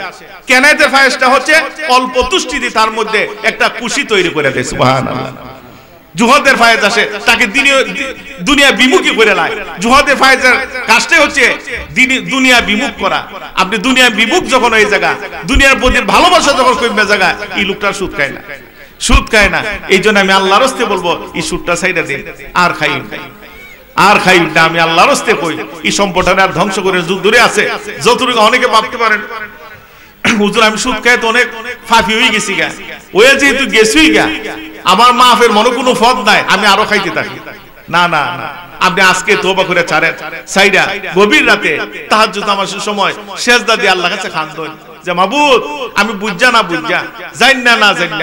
কেনায়েতের ফায়েজটা হচ্ছে অল্প তুষ্টিতে তার মধ্যে একটা খুশি তৈরি করে দেয়। সুবহানাল্লাহ। জুহদের ফায়েজ আসে, তাকে দুনিয়া বিমুখী করে নেয়। জুহদের ফায়েজের কাজটাই হচ্ছে দুনিয়া বিমুখ করা। আপনি দুনিয়া বিমুখ যখন হয়ে জায়গা, দুনিয়ার প্রতি ভালোবাসা যখন কমবে জায়গা, এই লোকটা সুদ খায় না, সুদ খায় না। এই জন্য আমি আল্লাহর রাস্তে বলবো এই সুদটা ছাইড়া দিন, আর খাই আর খাই না। আমি আল্লাহর রাস্তায় কই এই সম্পদটা আর ধ্বংস করে দূরে আছে। যতটুকু অনেকে ভাবতে পারেন হুজুর আমি সুদ খাই তো অনেক ফাঁপি হয়ে গেছি গা, ওই যেহেতু গেছুই গা আমার মাফের মনে কোনো পথ নাই, আমি আরো খাইতে থাকি। না না না, আপনি আজকে তওবা করে ছাড়েন, সাইডা গভীর রাতে তাহাজ্জুদ নামাজের সময় সেজদা দিয়ে আল্লাহর কাছে খান দেন যে মাবুদ আমি বুঝা না বুঝা জান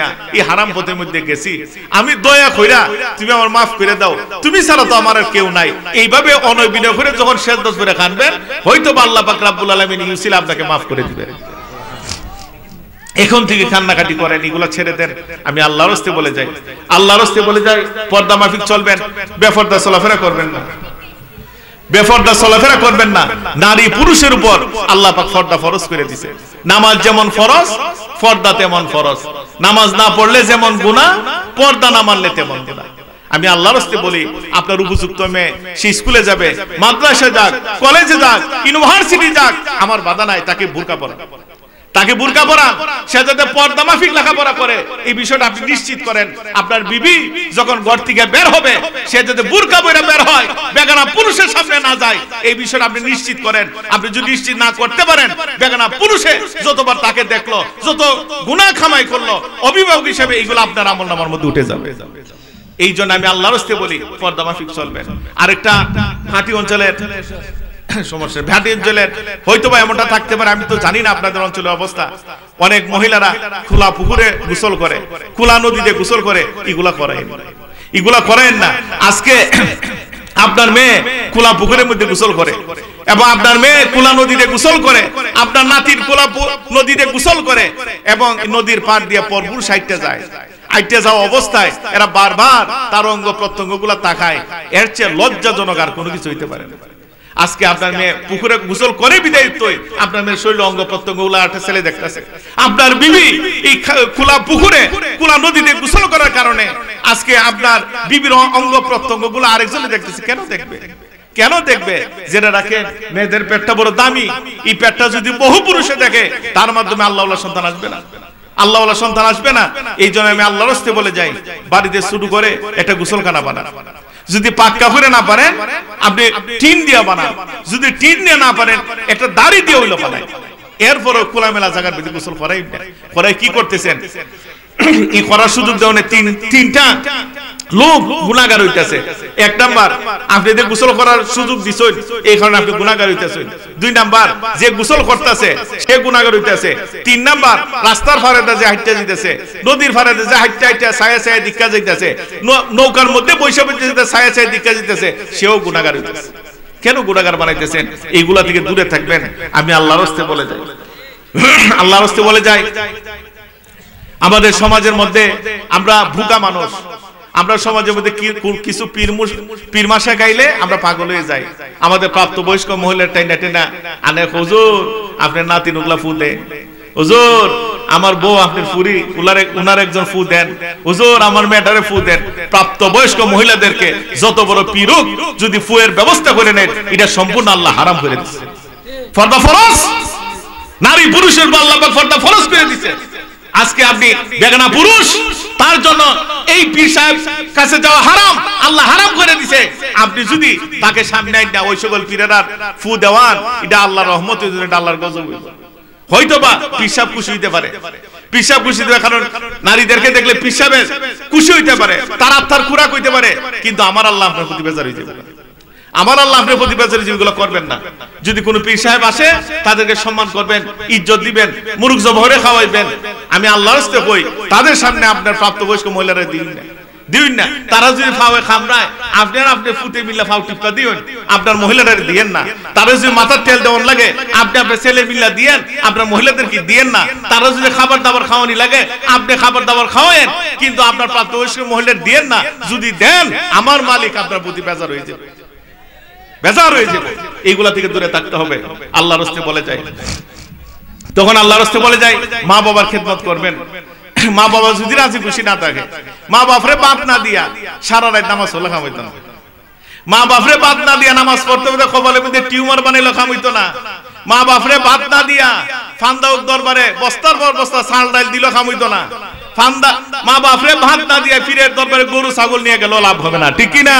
না এই হারাম পথের মধ্যে গেছি, আমি দয়া কইরা তুমি আমার মাফ করে দাও, তুমি ছাড়া তো আমার আর কেউ নাই। এইভাবে অনবিনয় করে যখন সেজদা করে কানবেন, হয়তো আল্লাহ পাক রব্বুল আলামিন ইউসিল আপনাকে মাফ করে দিবেন। এখন থেকে কান্নাকাটি করেন, এগুলো ছেড়ে দেন। আমি আল্লাহর রাস্তায় বলে যাই, আল্লাহর রাস্তায় বলে যাই, পর্দা মাফিক চলবেন, বেপরদা চলাফেরা করবেন না, বেপরদা চলাফেরা করবেন না। নারী পুরুষের উপর আল্লাহ পাক পর্দা ফরজ করে দিয়েছে। নামাজ যেমন ফরজ, পর্দা তেমন ফরজ। নামাজ না পড়লে যেমন গুনাহ, পর্দা না মানলে তেমন গুনাহ। আমি আল্লাহর রাস্তায় বলি, আপনার উপযুক্ত মেয়ে সে স্কুলে যাবে, মাদ্রাসায় যাক, কলেজে যাক, ইউনিভার্সিটি যাক, আমার বাধা নাই, তাকে বোরকা পরা, তাকে বোরকা পরা, সে যাতে পর্দা মাফিক লেখাপড়া করে, এই বিষয়টা আপনি নিশ্চিত করেন। আপনার বিবি যখন ঘর থেকে বের হবে, সে যাতে বোরকা পরে বের হয়, বেগানা পুরুষের সামনে না যায়, এই বিষয়টা আপনি নিশ্চিত করেন। আপনি যদি নিশ্চিত না করতে পারেন, বেগানা পুরুষে যতবার তাকে দেখলো, যত গুনাহ খামাই করলো, অভিভাবক হিসেবে এইগুলো আপনার আমলনামার মধ্যে উঠে যাবে। এই জন্য আমি আল্লাহর রাস্তায় বলি, পর্দা মাফিক চলবেন। আরেকটা হাটি অঞ্চলের সমস্যা, ভাটি অঞ্চলের হয়তো বা এমনটা থাকতে পারে, আমি তো জানি না আপনাদের অঞ্চলের অবস্থা। অনেক মহিলারা খোলা পুকুরে গোসল করে, খোলা নদীতে গোসল করে, এগুলা করেন না। আজকে আপনার মেয়ে খোলা পুকুরের মধ্যে গোসল করে এবং আপনার মেয়ে খোলা নদীতে গোসল করে, আপনার নাতির খোলা নদীতে গোসল করে এবং নদীর পাড় দিয়ে পরপুর সাইডে যায়। আইটে যাওয়া অবস্থায় এরা বারবার তার অঙ্গ প্রত্যঙ্গ গুলা তাকায়। এর চেয়ে লজ্জাজনক আর কোনো কিছু হইতে পারে না। আজকে আপনার মেয়ে পুকুরে গোসল করে বিদায়, আপনার মেয়ের শরীর অঙ্গ প্রত্যঙ্গ গুলা একটা ছেলে দেখতেছে। আপনার বিবি এই খোলা পুকুরে খোলা নদীতে গোসল করার কারণে আজকে আপনার বিবির অঙ্গ প্রত্যঙ্গ গুলো আরেকজনে দেখতেছে। কেন দেখবে? কেন দেখবে? জেনে রাখেন, মেয়েদের পেটটা বড় দামি। এই পেটটা যদি বহু পুরুষে দেখে, তার মাধ্যমে আল্লাহওয়ালা সন্তান আসবে না, আল্লাহওয়ালা সন্তান আসবে না। এই জন্য আমি আল্লাহর রাস্তায় বলে যাই, বাড়িতে শুরু করে একটা গোসলখানা বানান। যদি পাক্কা করে না পারেন, আপনি টিন দিয়ে বানান। যদি টিন দিয়ে না পারেন, একটা দাড়ি দিয়ে হইলো বানান। এরপরও খোলামেলা জায়গার ভিতরে গোসল করাই কি করতেছেন? এই করার সুযোগ দেওয়া তিনটা লোক গুনাহগার হইতেছে। এক নাম্বার, আপনি যে গোসল করার সুযোগ দিছেন, এই কারণে আপনি গুনাহগার হইতেছেন। দুই নাম্বার, যে গোসল করতেছে সে গুনাহগার হইতেছে। তিন নাম্বার, রাস্তার ফারেতে যে হাইটটা দিতেছে, নদীর ফারেতে যে হাইটটা ছায়া ছায়া দিক্কা যাইতেছে, নৌকার মধ্যে বৈশা বইতেছে ছায়া ছায়া দিক্কা যাইতেছে, সেও গুনাহগার হইতেছে। কেন গুনাহগার বানাইতেছেন? এইগুলা থেকে দূরে থাকবেন। আমি আল্লাহর রাস্তায় বলে যাই, আল্লাহর রাস্তায় বলে যাই, আমাদের সমাজের মধ্যে আমরা ভুকা মানুষ। আমরা সমাজের মধ্যে কিছু পীর মাসা গাইলে আমরা পাগল হয়ে যাই। আমাদের প্রাপ্তবয়স্ক মহিলার টাইনা টেনা আনে, হুজুর আপনার নাতিন উগলা ফু দেন, হুজুর আমার বউ আপনার ফুরি উনার একজন ফু দেন, হুজুর আমার মেয়েটারে ফু দেন। প্রাপ্তবয়স্ক মহিলাদেরকে যত বড় পীরুক যদি ফুয়ের ব্যবস্থা করে নেন, এটা সম্পূর্ণ আল্লাহ হারাম করে দিচ্ছে। পর্দা ফরজ, নারী পুরুষের আল্লাহ পাক পর্দা ফরজ করে দিয়েছে। আজকে আপনি বেগানা পুরুষ, তার জন্য এই পীর সাহেব কাছে যাওয়া হারাম, আল্লাহ হারাম করে দিয়েছে। আপনি যদি তাকে সামনে আইনা ওই সকল পীরেরা ফু দেওয়ান, এটা আল্লাহর রহমত, এটা আল্লাহর গজব। হয়তো বা পীর সাহেব খুশি হইতে পারে, পীর সাহেব খুশি হইতে পারে, কারণ নারীদেরকে দেখলে পীর সাহেবের খুশি হইতে পারে, তার আত্মার খুরাক হইতে পারে। কিন্তু আমার আল্লাহ আপনার প্রতি বেজার হইতে পারে। আমার আল্লাহ আপনার প্রতি বেজার যেগুলো করবেন না। যদি কোনো পীর সাহেব আসে, তাদেরকে সম্মান করবেন, ইজ্জত দিবেন, মুরগ জবহরে খাওয়াইবেন। আমি আল্লাহর রাস্তায় কই, তাদের সামনে আপনার প্রাপ্তবয়স্ক মহিলারা দিন না। তারা যদি ফাওয়ে খামরায়, আপনি ফুটে মিল্লা ফাও টিপকা দিন, আপনার মহিলারা দিয়েন না। তারা যদি মাথার তেল দেওয়ান লাগে, আপনি আপনার ছেলে মিল্লা দিয়েন, আপনার মহিলাদেরকে দিয়েন না। তারা যদি খাবার দাবার খাওয়ানি লাগে, আপনি খাবার দাবার খাওয়ায়েন, কিন্তু আপনার প্রাপ্তবয়স্ক মহিলার দিয়েন না। যদি দেন, আমার মালিক আপনার প্রতি বেজার হয়ে যাবে, বেজার হয়ে যাবে। এইগুলা থেকে দূরে থাকতে হবে। আল্লাহর রাস্তায় বলে যায়, তখন আল্লাহর রাস্তায় বলে যায়, মা বাবার খেদমত করবেন। মা বাবা যদি রাজি খুশি না থাকে, মা বাপরে বাদ না দিয়া সারা রাত নামাজ হলে খামাইতো না। মা বাপরে বাদ না দিয়া নামাজ পড়তে পড়তে কপালের মধ্যে টিউমার বানাইলে খামাইতো না। মা বাপরে বাদ না দিয়া ফান্দাউক দরবারে বস্তার পর বস্তা চাল ডাল দিল খামাইতো না। মা বাপরে ভাত না দিয়া পীরের দরবারে গরু ছাগল নিয়ে গেল লাভ হবে না, ঠিক কি না?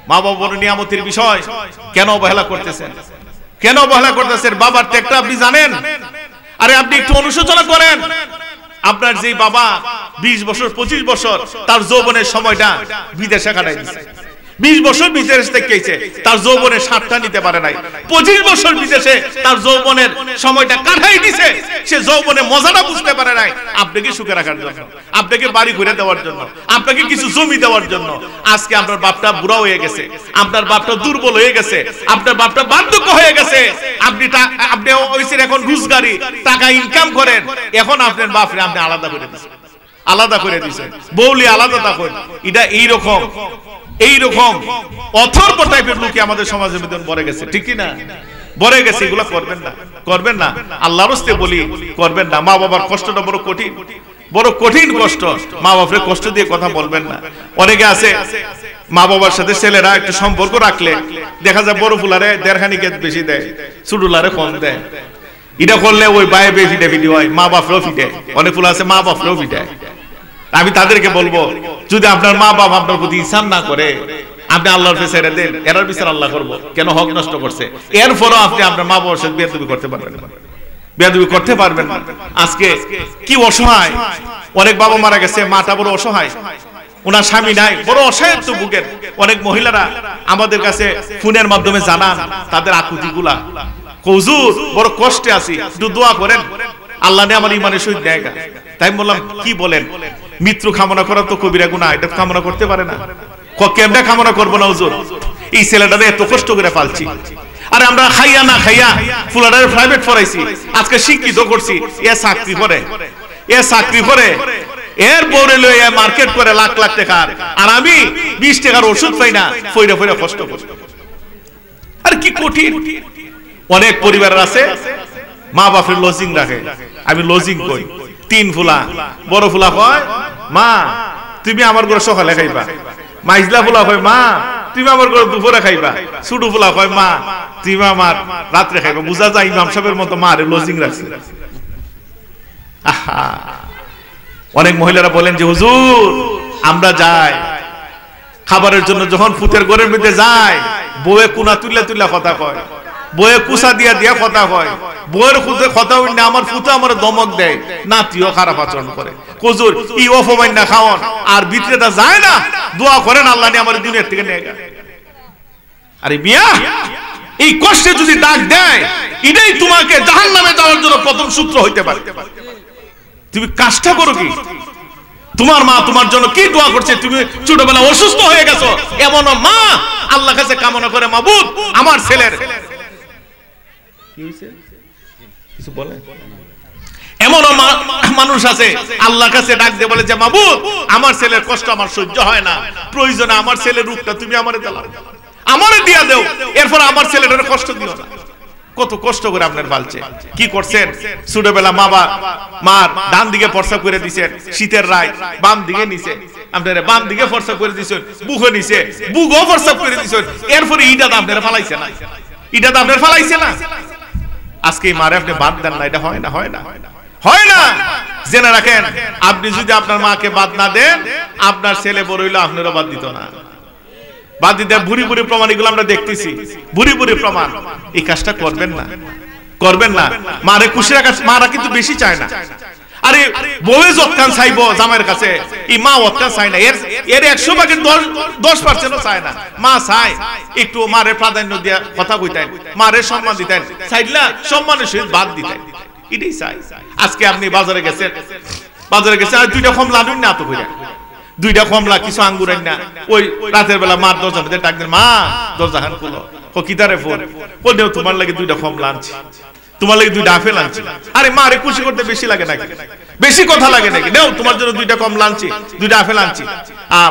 মা বাবা বড় নিয়ামতের বিষয়, কেন অবহেলা করতেছেন? কেন অবহেলা করতেছেন? বাবার ত্যাগটা আপনি জানেন? আরে আপনি একটু অনুশোচনা করেন। আপনার যে বাবা 20 বছর 25 বছর তার যৌবনের সময়টা বিদেশে কাটাই দিয়েছে, 20 বছর বিদেশে থেকেছে, তার যৌবনের স্বাদটা নিতে পারে নাই, 25 বছর বিদেশে তার যৌবনের সময়টা কাটাই দিয়েছে, সে যৌবনের মজাটা বুঝতে পারে নাই। আপনাকে সুখে রাখার জন্য, আপনাকে বাড়ি ঘুরে দেওয়ার জন্য, আপনাকে কিছু জমি দেওয়ার জন্য আজকে আপনার বাপটা বুড়া হয়ে গেছে, আপনার বাপটা দুর্বল হয়ে গেছে, আপনার বাপটা বার্ধক্য হয়ে গেছে, আপনি হইছেন এখন রোজগারি, টাকা ইনকাম করেন, এখন আপনার বাপরে আপনি আলাদা করে দিয়েছেন, আলাদা করে দিয়েছেন, বউলি আলাদা থাকুন। এটা এইরকম অথর্ব টাইপের লোক আমাদের সমাজের মধ্যে বড়ে গেছে, ঠিক কি না? বড়ে গেছে। এগুলো করবেন না, করবেন না, আল্লাহর রাস্তায় বলি করবেন না। মা বাবার কষ্টটা বড় কঠিন, বড় কঠিন কষ্ট। মা বাবার কষ্ট দিয়ে কথা বলবেন না। অনেকে আছে মা বাবার সাথে ছেলেরা একটু সম্পর্ক রাখলে দেখা যায় বড় ফুলারে 1.5 খানিকে বেশি দেয়, ছোটলারে কম দেয়। এটা করলে ওই বায়ে বেশি ডেভিডি হয়, মা বাপরাও ফিটে। অনেক ফুল আছে মা বাপরাও ফিটে। আমি তাদেরকে বলবো, যদি আপনার মা বাপ আপনার প্রতি ইহসান না করে আপনি আল্লাহর কাছে ছেড়ে দেন, এরার বিচার আল্লাহ করবো, কেন হক নষ্ট করছে। এরপরও আপনি আপনার মা বাবার সাথে বেয়াদবি করতে পারবেন না, বেয়াদবি করতে পারবেন না। আজকে কি অসহায় অনেক বাবা মারা গেছে, মাটা বড় অসহায়, ওনার স্বামী নাই, বড় অসহায়ত্ব ভুগেন। অনেক মহিলারা আমাদের কাছে ফোনের মাধ্যমে জানান তাদের আকুতি গুলা, হুজুর বড় কষ্টে আছি, একটু দোয়া করেন, আল্লাহ নে আমার ইমানের সহিত জায়গা। তাই বললাম কি বলেন, মৃত্যু কামনা করা তো কবিরা গুনাহ, এটা কামনা করতে পারে না। কেমনে কামনা করবো না হুজুর, এই ছেলেটারে এত কষ্ট করে পালছি, আরে আমরা খাইয়া না খাইয়া ফুলাডারে প্রাইভেট পড়াইছি, আজকে শিক্ষিত করছি, এ চাকরি করে, এ চাকরি করে, এর পরে লইয়া মার্কেট করে লাখ লাখ টাকার, আর আমি 20 টাকার ওষুধ পাই না, ফইরা ফইরা কষ্ট করি। আর কি কঠিন। অনেক পরিবার আছে মা বাপের লজিং রাখে, আমি লজিং কই, 3 ফুলা, বড় ফুলা কয় মা তুমি আমার ঘরে সকালে খাইবা, মাইজলা ফুলা কয় মা তুমি আমার ঘরে দুপুরে খাইবা, ছোট ফুলা কয় মা তুমি আমার রাত্রে খাইবা। বুঝা যায় ইমাম সাহেবের মতো মারে লজিং রাখছে। অনেক মহিলারা বলেন যে হুজুর আমরা যাই খাবারের জন্য, যখন ফুতের ঘরের মধ্যে যায় বউয়ে কুনা তুল্লা তুল্লা কথা কয়, বউয়ে কুসা দিয়া দিয়া কথা কয়, বউয়ের খুদে কথা হই না, আমার ফুতে আমার দমক দেয়, নাতিও খারাপ আচরণ করে। হুজুর ই অপমান না খাওয়ান, আর ভিতরেটা যায় না, দোয়া করেন আল্লাহ নিয়ে আমার দুনিয়ার থেকে নিয়ে গেল। আরে মিয়া এই কষ্টে যদি ডাক দেয়, এটাই তোমাকে জাহান্নামে যাওয়ার জন্য প্রথম সূত্র হইতে পারে। তুমি কাজটা করো কি, তোমার মা তোমার জন্য কি দোয়া করছে, তুমি ছোটবেলা অসুস্থ হয়ে গেছো, এমন মা আল্লাহর কাছে কামনা করে মাবুদ আমার ছেলের কি হইছে কিছু বলে, এমন মানুষ আছে আল্লাহর কাছে ডাক দিয়ে বলে যে মাবুদ আমার ছেলের কষ্ট আমার সহ্য হয় না, প্রয়োজনে আমার ছেলের রূপটা তুমি আমারে দাও, আমারে দিয়া দাও, এরপর আমার ছেলেটার কষ্ট দিও না। কত কষ্ট করে আপনার পালছে, কি করছেন, ছোটবেলা মার ডান দিকে ফর্সা করে দিছেন, শীতের রায় বাম দিকে নিছে, আপনারা বাম দিকে ফর্সা করে দিছেন, বুকে নিছে, বুকও ফর্সা করে দিছেন, এরপরে ইটা আপনারা ফালাইছে না, ইটা আপনারা ফালাইছে না। আজকে মারে আপনি বাদ দেন না, এটা হয় না, হয় না, হয় না। জেনে রাখেন, আপনি যদি আপনার মাকে বাদ না দেন, আপনার ছেলে বড় হইলো আপনারও বাদ দিত না, বাদ দিতে। বুড়ি বুড়ি প্রমাণ এগুলো আমরা দেখতেছি, বুড়ি বুড়ি প্রমাণ। এই কাজটা করবেন না, করবেন না। মারে খুশি রাখা, মারা কিন্তু বেশি চায় না। আরে বউয়ে যৎকান চাইবো জামাইয়ের কাছে, এই মা অৎকান চায় না, এর 100 ভাগের 10% চায় না। মা চায় একটু মারে প্রাধান্য দিয়া কথা কইতেন, মারে সম্মান দিতেন, চাইলা সম্মানের সহিত বাদ দিতেন, এটাই চাই। আজকে আপনি বাজারে গেছেন আর 2টা কমলা আনুন না, তো কইরা 2টা কমলা কিছু আঙ্গুর আন না, ওই রাতের বেলা মার দরজা মধ্যে ডাক দেন, মা দরজা খান খুলো, কিতারে ফোন বললেও তোমার লাগে 2টা কমলা আনছি, তোমার লাগে 2টা আপেল আনছি। আরে মারে খুশি করতে বেশি লাগে নাকি, বেশি কথা লাগে নাকি, নেও তোমার জন্য 2টা কমলা আনছি, 2টা আপেল আনছি।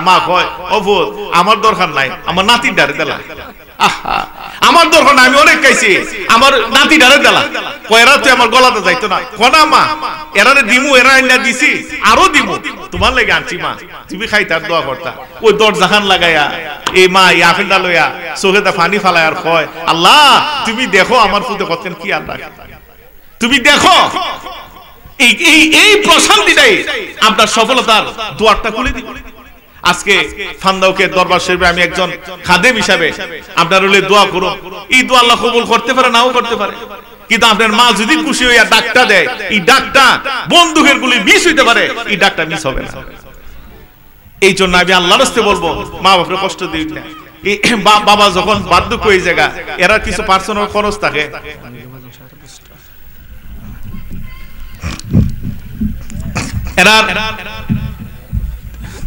মা কয় অফুত আমার দরকার নাই, আমার নাতির ডারে দিলা, আমার দরকার নাই, আমি অনেক খাইছি, আমার নাতি ডারে দিলা, কয়রা তুই আমার গলাতে যাইতো না, কোনা মা এরারে দিমু, এরা আইনা দিছি আরো দিমু, তোমার লাগে আনছি মা, তুমি খাইতার দোয়া করতা। ওই দরজাখান লাগাইয়া এই মা এই আপেলটা লইয়া চোখেতে পানি ফালায় আর কয় আল্লাহ তুমি দেখো আমার ফুটে করতেন কি আল্লাহ, তুমি দেখো। এই প্রশান্তিটাই আপনার সফলতার দুয়ারটা খুলে দিবে। আজকে ফান্দাউকে দরবার শরীফে আমি একজন খাদেম হিসাবে আপনার হলে দোয়া করুন, এই দোয়া আল্লাহ কবুল করতে পারে, নাও করতে পারে। কিন্তু আপনার মা যদি খুশি হইয়া ডাকটা দেয়, এই ডাকটা বন্দুকের গুলি মিস হইতে পারে, এই ডাকটা মিস হবে না। এই জন্য আমি আল্লাহর রাস্তায় বলবো, মা বাপরে কষ্ট দিন না। বাবা যখন বার্ধক্য হয়ে জায়গা, এরা কিছু পার্সোনাল খরচ থাকে, এরা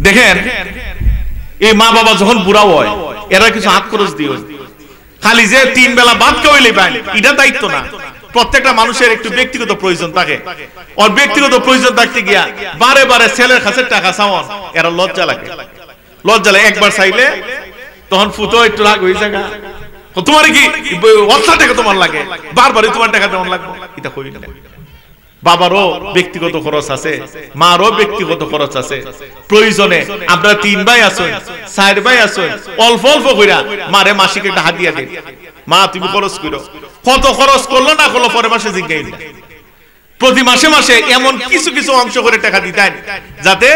দেখেন এই মা বাবা যখন বুড়া হয়, এরা কিছু হাত খরচ দিয়ে, খালি যে 3 বেলা ভাত খাওয়াইলে পায় এটা দায়িত্ব না। প্রত্যেকটা মানুষের একটু ব্যক্তিগত প্রয়োজন থাকে, আর ব্যক্তিগত প্রয়োজন থাকতে গিয়া বারে বারে ছেলের কাছে টাকা চাওয়ান, এরা লজ্জা লাগে। লজ্জা লাগে, একবার চাইলে তখন ফুটো একটু রাগ হয়ে যায়, তোমার কি অর্থা টাকা তোমার লাগে, বারবারই তোমার টাকা তেমন লাগবে, এটা করি না। বাবারও ব্যক্তিগত খরচ আছে, মারও ব্যক্তিগত খরচ আছে। প্রয়োজনে আপনারা 3 ভাই আছেন, 4 ভাই আছেন, অল্প অল্প কইরা মারে মাসিক একটা হাত দিয়া দিন, মা তুমি খরচ করো। কত খরচ করলো না করলো পরে মাসে জিজ্ঞাসা না। প্রতি মাসে মাসে এমন কিছু কিছু অংশ করে টাকা দিতেন যাতে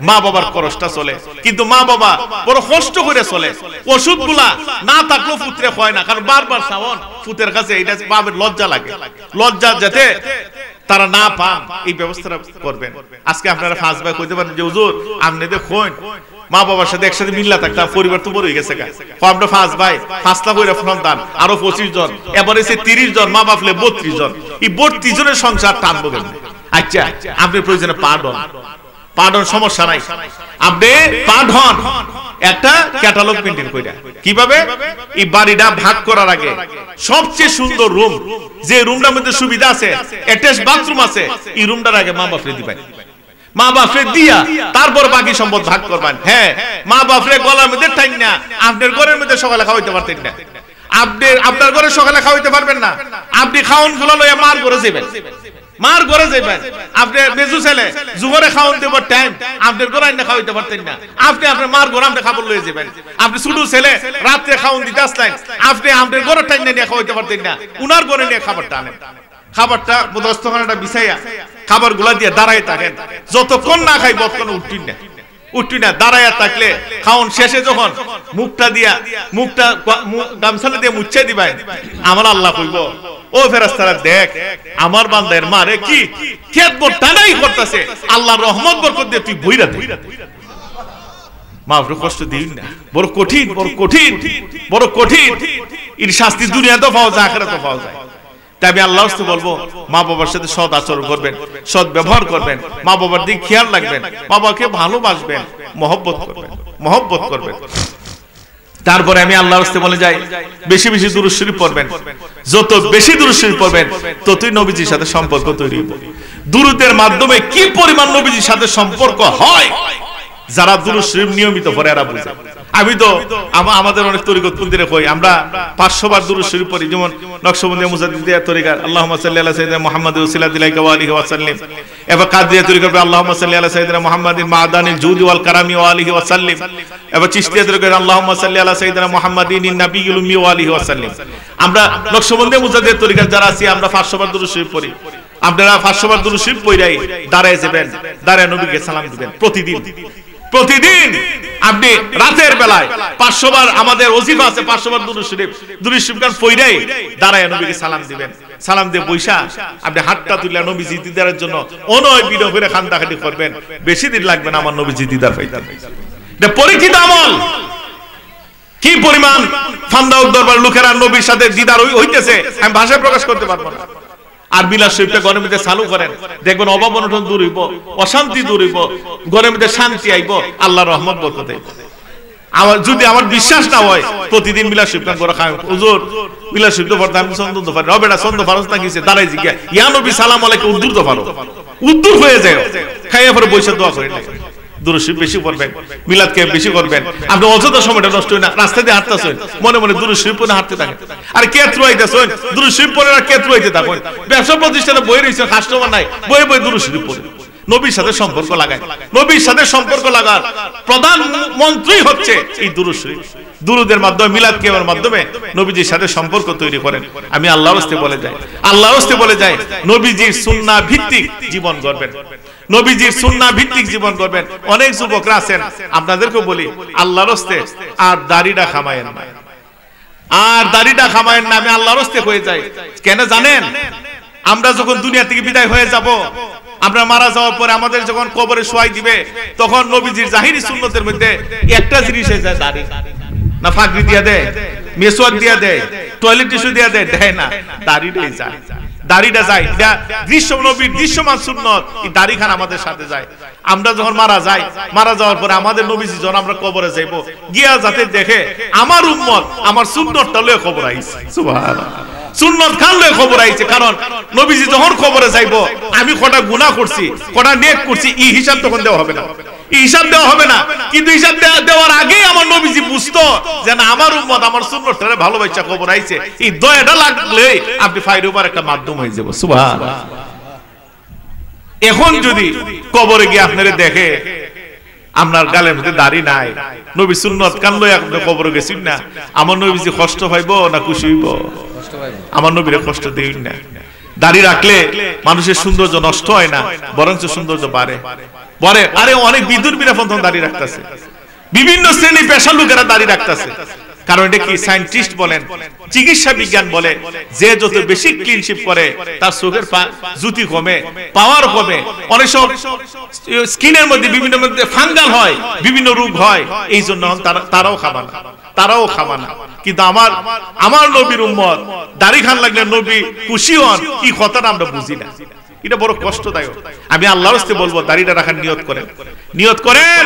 মা বাবার খরচটা চলে। কিন্তু মা বাবা বড় কষ্ট করে চলে, ওষুধগুলা না থাকলেও পুত্রে হয় না, কারণ বারবার সাবন পুতের কাছে এটা বাবার লজ্জা লাগে, লজ্জা যাতে তারা না পান এই ব্যবস্থাটা করবেন। আজকে আপনারা 5 ভাই কইতে পারেন যে হুজুর আপনি দেখুন মা বাবার সাথে একসাথে মিল্লা থাকতাম, পরিবার তো বড় হয়ে গেছে, আমরা 5 ভাই 5 লাখ করে সন্তান, আরো 25 জন, এবারে সে 30 জন, মা বাপলে 32 জন, এই 32 জনের সংসার টানবো কেন? আচ্ছা আপনি প্রয়োজনে পার্ডন সমস্যা নাই, আপনি পার্ডন একটা ক্যাটালগ মেইনটেইন কইরা কিভাবে এই বাড়িটা ভাগ করার আগে সবচেয়ে সুন্দর রুম, যে রুমটার মধ্যে সুবিধা আছে, অ্যাটাচ বাথরুম আছে, এই রুমটার আগে মা বাপরে দিবেন, মা বাপরে দিয়া তারপর বাকি সম্পদ ভাগ করবেন। হ্যাঁ, মা বাপরে গলার মধ্যে টাইন না, আপনার ঘরের মধ্যে সকালে খাওয়াইতে পারতেন না, আপনি আপনার ঘরে সকালে খাওয়াইতে পারবেন না, আপনি খাওন গুলা লইয়া মার ঘরে যাবেন, মার ঘরে যাবেন। আপনি মেজু ছেলে জুহরে খাওন দেব টাইম, আপনার ঘরে না খাওয়াইতে পারতেন না, আপনি আপনার মার ঘরে আপনি খাবার লইয়া যাবেন। আপনি ছোট ছেলে রাতে খাওন দিতে আসলেন, আপনি আপনার ঘরে টাইম নিয়ে খাওয়াইতে পারতেন না, উনার ঘরে নিয়ে খাবারটা আনেন, খাবারটা দস্তখানাটা বিছাইয়া খাবার গুলা দিয়ে দাঁড়ায় থাকেন, যতক্ষণ না খাই ততক্ষণ উঠি না, দাঁড়ায় থাকলে খাওন শেষে যখন মুখটা গামছাটা দিয়ে মুচ্ছে দিবেন, আমার আল্লাহ কইব ও ফেরেশতারা দেখ আমার বান্দার মারে কি খেদমত টানাই করতেছে, আল্লাহর রহমত বরকত দিয়ে তুই বইরা দে। মা বাপরে কষ্ট দিন না, বড় কঠিন, বড় কঠিন, বড় কঠিন। এর শাস্তি দুনিয়াতেও পাওয়া যায়, আখিরাতেও পাওয়া যায়। তাই আমি আল্লাহর কাছে বলবো মা বাবার সাথে সৎ আচরণ করবেন, সৎ ব্যবহার করবেন, মা বাবার দিকে খেয়াল রাখবেন, বাবাকে ভালোবাসবেন, মহব্বত করবেন। তারপরে আমি আল্লাহর কাছে বলে যাই বেশি বেশি দুরূদ শরীফ পড়বেন, যত বেশি দুরূদ শরীফ পড়বেন ততই নবীজির সাথে সম্পর্ক তৈরি হবে। দুরূদের মাধ্যমে কি পরিমাণ নবীজির সাথে সম্পর্ক হয় যারা দুরূদ শরীফ নিয়মিত পড়ে এরা বুঝে। আমি তো আমাদের অনেক তরিকত পন্থীরা কই আমরা 500 বার দুরূদ শরীফ পড়ি, যেমন নকশবন্দিয়া মুজাদ্দিদিয়া তরিকার আল্লাহুম্মা সাল্লি আলা সাইয়্যিদিনা মুহাম্মাদিন ওয়াসিলাতিলাইকা ওয়া আলিহি ওয়া সাল্লিম, এবার কাদিয়া তরিকার আল্লাহুম্মা সাল্লি আলা সাইয়্যিদিনা মুহাম্মাদিন মা'দানিল জুদি ওয়াল কারামি ওয়া আলিহি ওয়া সাল্লিম, এবার চিশতিয়া তরিকার আল্লাহুম্মা সাল্লি আলা সাইয়্যিদিনা মুহাম্মাদিন নাবিয়্যুল উম্মি ওয়া আলিহি ওয়া সাল্লিম। আমরা নকশবন্দিয়া মুজাদ্দিদিয়া তরিকার যারা আছি আমরা 500 বার দুরূদ শরীফ পড়ি। আপনারা 500 বার দুরূদ শরীফ পড়াই দাঁড়ায় যাবেন, দাঁড়ায় নবীকে সালাম দিবেন প্রতিদিন। আপনি রাতের বেলায় 500 বার আমাদের ওজিফা আছে, 500 বার দুরূদ শরীফ গান পড়াই দাঁড়ায় নবীকে সালাম দিবেন। সালাম দিয়ে বৈশা আপনি হাতটা তুলে নবীজি দিদারের জন্য অনয় বিনয় করে খান্দাখাটি করবেন, বেশি দিন লাগবে না আমার নবীজি দিদার পাইতে। এটা পরীক্ষিত আমল। কি পরিমাণ ফান্দাউক দরবার লোকেরা নবীর সাথে দিদার হইতেছে আমি ভাষায় প্রকাশ করতে পারবো না। আর বিলাস শরীফটা ঘরের মধ্যে চালু করেন, দেখবেন অভাব অনটন দূর হইব, অশান্তি দূর হইব, ঘরের মধ্যে শান্তি আইব, আল্লাহর রহমত বরকত আইব। যদি আমার বিশ্বাস না হয় প্রতিদিন বিলাস শরীফ গান করে খায়, হুজুর বিলাস শরীফ তো পড়তে আমি ছন্দ তো পারি, রবেটা ছন্দ ফারজ না গিয়েছে, দাঁড়াই জিজ্ঞা ইয়া নবী সালাম আলাইকুম উদ্দুর তো পারো, উদ্দুর হয়ে যায়, খাইয়া পরে বৈশা দোয়া করে দুরূদ শরীফ বেশি পড়বেন, মিলাদকে বেশি করবেন। আপনি অযথা সময়টা নষ্ট হয় না, রাস্তা দিয়ে হাঁটতেছেন মনে মনে দুরূদ শরীফ পড়ে হাঁটতে থাকেন, আর কে থ্রুইতেছেন দুরূদ শরীফ পড়ে আর কে থ্রুইতে থাকেন। ব্যবসা প্রতিষ্ঠানে বই রয়েছে, কাস্টমার নাই, বই দুরূদ শরীফ পড়ে নবীর সাথে সম্পর্ক লাগায়। নবীর সাথে সম্পর্ক লাগার প্রধান মন্ত্রই হচ্ছে এই দুরূদ শরীফ। দুরূদের মাধ্যমে মিলাদ কিয়ামের মাধ্যমে নবীজির সাথে সম্পর্ক তৈরি করেন। আমি আল্লাহর রাস্তায় বলে যাই নবীজির সুন্নাহ ভিত্তিক জীবন গড়বেন। নবীজির সুন্নাহ ভিত্তিক জীবন করবেন। অনেক যুবকরা আছেন, আপনাদেরকে বলি আল্লাহর রাস্তে আর দাড়িটা খামায়েন না, আর দাড়িটা খামায়েন না। আমি আল্লাহর রাস্তে হয়ে যাই কেন জানেন? আমরা যখন দুনিয়া থেকে বিদায় হয়ে যাব, আমরা মারা যাওয়ার পরে আমাদের যখন কবরে শোয়াই দিবে, তখন নবীজির জাহিরি সুন্নতের মধ্যে একটা জিনিস হয়ে যায়, দাড়ি। না ফাগড়ি দিয়া দেয়, মেসওয়াক দিয়া দেয়, টয়লেট টিস্যু দিয়া দেয়, দেয় না, দাড়িটাই যায়। দাড়িটা যায়, এটা নবীর দৃশ্যমান সুন্নত। এই দাড়িখান আমাদের সাথে যায়। আমরা যখন মারা যাই, মারা যাওয়ার পরে আমাদের নবীজি যখন আমরা কবরে যাইব, গিয়া যাতে দেখে আমার উম্মত আমার সুন্নতটা লয়ে কবর আইছে। সুবহানাল্লাহ, সুন্নত খান লয়ে খবর আইছে। কারণ নবীজি যখন খবরে যাইব, আমি কটা গুনাহ করছি, কটা নেক করছি, এই হিসাব তখন দেওয়া হবে না, এই হিসাব দেওয়া হবে না। কিন্তু হিসাব দেওয়ার আগে আমার নবীজি বুঝতো যে না, আমার উম্মত আমার সুন্নতটারে ভালোবাসা খবর আইছে। এই দয়াটা লাগলে আপনি ফাইর উপর একটা মাধ্যম হয়ে যাব। সুবহানাল্লাহ। এখন যদি কবরে গিয়ে আপনারা দেখে আপনার গালের মধ্যে দাড়ি নাই, নবী সুন্নত কান লয়ে আপনি কবরে গেছেন না, আমার নবীজি কষ্ট পাইব না খুশি হইব? আমার নবীরে কষ্ট দেন না। দাড়ি রাখলে মানুষের সৌন্দর্য নষ্ট হয় না, বরঞ্চ সৌন্দর্য বাড়ে। পরে আরে অনেক বিদুর বিরাপন দাড়ি রাখতেছে, বিভিন্ন শ্রেণী পেশার লোকেরা দাড়ি রাখতেছে। কারণ এটা কি সায়েন্টিস্ট বলেন, চিকিৎসা বিজ্ঞান বলে, যে যত বেশি ক্লিনশিপ করে তার চোখের জ্যোতি কমে, পাওয়ার কমে, অনেক সব স্কিনের মধ্যে বিভিন্ন ফাঙ্গাল হয়, বিভিন্ন রোগ হয়। এই জন্য তারাও খাবা না, তারাও খাবা না। কিন্তু আমার নবীর উম্মত দাড়ি খান লাগলে নবী খুশি হন, এই কথাটা আমরা বুঝি না। এটা বড় কষ্টদায়ক। আমি আল্লাহর রাস্তায় বলবো, দাড়িটা রাখার নিয়ত করেন, নিয়ত করেন।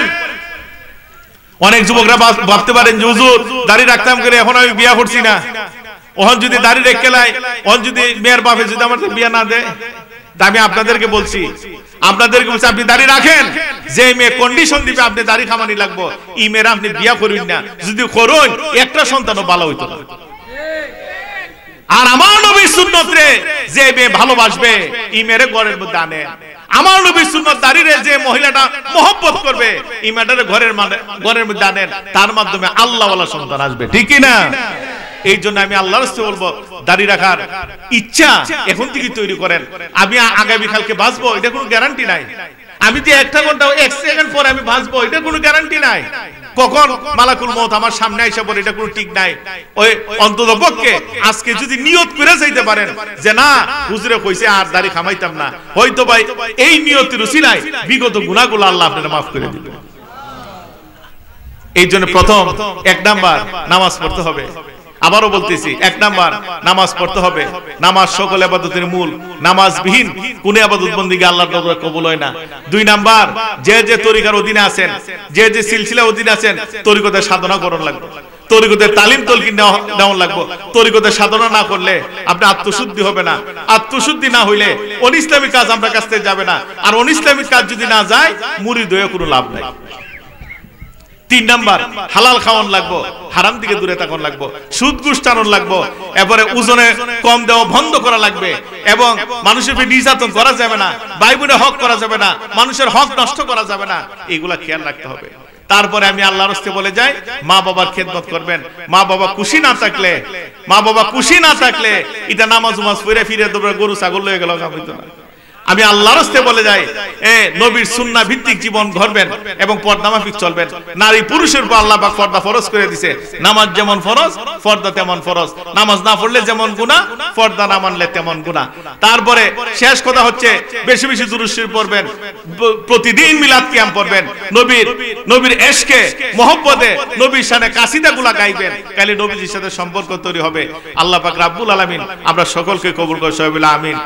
অনেক যুবকরা ভাবতে পারেন যে হুজুর দাড়ি রাখতাম করে এখন আমি বিয়া করছি না, ওহন যদি দাড়ি রেখে লাই, ওহন যদি মেয়ের বাপে যদি আমার বিয়া না দেয়। আমি আপনাদেরকে বলছি, আপনি দাড়ি রাখেন, যে মেয়ে কন্ডিশন দিবে আপনি দাড়ি খামানি লাগবো, এই মেয়েরা আপনি বিয়া করুন না। যদি করুন, একটা সন্তানও ভালো হইতো না। আর আমার নবীর সুন্নত রে যে মেয়ে ভালোবাসবে, এই মেয়েরে ঘরের মধ্যে আনে। আমার নবীর সুন্নত দাঁড়িয়ে যে মহিলাটা মহব্বত করবে, এই মেয়েটারে ঘরের মধ্যে আনেন, তার মাধ্যমে আল্লাহ ওয়ালা সন্তান আসবে। ঠিক কি না? এই জন্য আমি আল্লাহর কাছে বলবো, দাড়ি রাখার ইচ্ছা এখন থেকে তৈরি করেন। আমি আগামী কালকে বাঁচবো, এটা কোনো গ্যারান্টি নাই। আমি যে একটা ঘন্টা 1 সেকেন্ড পরে আমি বাঁচবো, এটা কোনো গ্যারান্টি নাই। কখন মালাকুল মউত আমার সামনে আইসা পড়ে, এটা কোনো ঠিক নাই। ওই অন্ততপক্ষে আজকে যদি নিয়ত করে যাইতে পারেন যে না, হুজুরে কইছে আর দাড়ি খামাইতাম না, হয়তো ভাই এই নিয়তের উসিলায় বিগত গুনাহগুলো আল্লাহ আপনাদের মাফ করে দিবেন। এই জন্য প্রথম 1 নাম্বার নামাজ পড়তে হবে। আবারও বলতেছি, 1 নাম্বার নামাজ পড়তে হবে। নামাজ সকল ইবাদতের মূল। নামাজবিহীন কোন ইবাদত বন্দেগী আল্লাহর দরবারে কবুল হয় না। 2 নাম্বার, যে তরিকার অধীনে আছেন, যে সিলসিলার অধীনে আছেন, তরিকতের সাধনা করণ লাগবে, তরিকতের তালিম তলকিন নেওয়া লাগবে। তরিকতের সাধনা না করলে আপনি আত্মশুদ্ধি হবে না। আত্মশুদ্ধি না হইলে অনিসলামিক কাজ আপনার কাছ থেকে যাবে না। আর অনিসলামিক কাজ যদি না যায়, মুরিদ হয়ে কোনো লাভ নাই। 3 নাম্বার, হালাল খাওয়ান লাগবো, হারাম দিকে দূরে থাকুন লাগবো, সুদ ঘুষ টানুন লাগবো, এবারে ওজনে কম দেওয়া বন্ধ করা লাগবে, এবং মানুষের উপর নির্যাতন করা যাবে না, ভাই বোনের হক করা যাবে না, মানুষের হক নষ্ট করা যাবে না। এগুলা খেয়াল রাখতে হবে। তারপরে আমি আল্লাহর রাস্তায় বলে যাই, মা বাবার খেদমত করবেন। মা বাবা খুশি না থাকলে এটা নামাজ ফিরে ফিরে গরু ছাগল লয়ে গেল, আমি আল্লাহর রাস্তায় বলে যাই, নবীর সুন্নাহ ভিত্তিক জীবন গড়বেন এবং পর্দা মাফিক চলবেন। নারী পুরুষের উপর আল্লাহ পাক পর্দা ফরজ করে দিয়েছে। নামাজ যেমন ফরজ, পর্দা তেমন ফরজ। নামাজ না পড়লে যেমন গুনাহ, পর্দা না মানলে তেমন গুনাহ। তারপরে শেষ কথা হচ্ছে, বেশি বেশি দুরূদ শরীফ পড়বেন, প্রতিদিন মিলাদ কিয়াম পড়বেন, নবীর ইশকে মহব্বতে নবীর শানে কাসিদাগুলা গাইবেন, তাহলে নবীজির সাথে সম্পর্ক তৈরি হবে। আল্লাহ পাক রব্বুল আলামিন আমরা সকলকে কবুল করে সবাই বলে আমিন।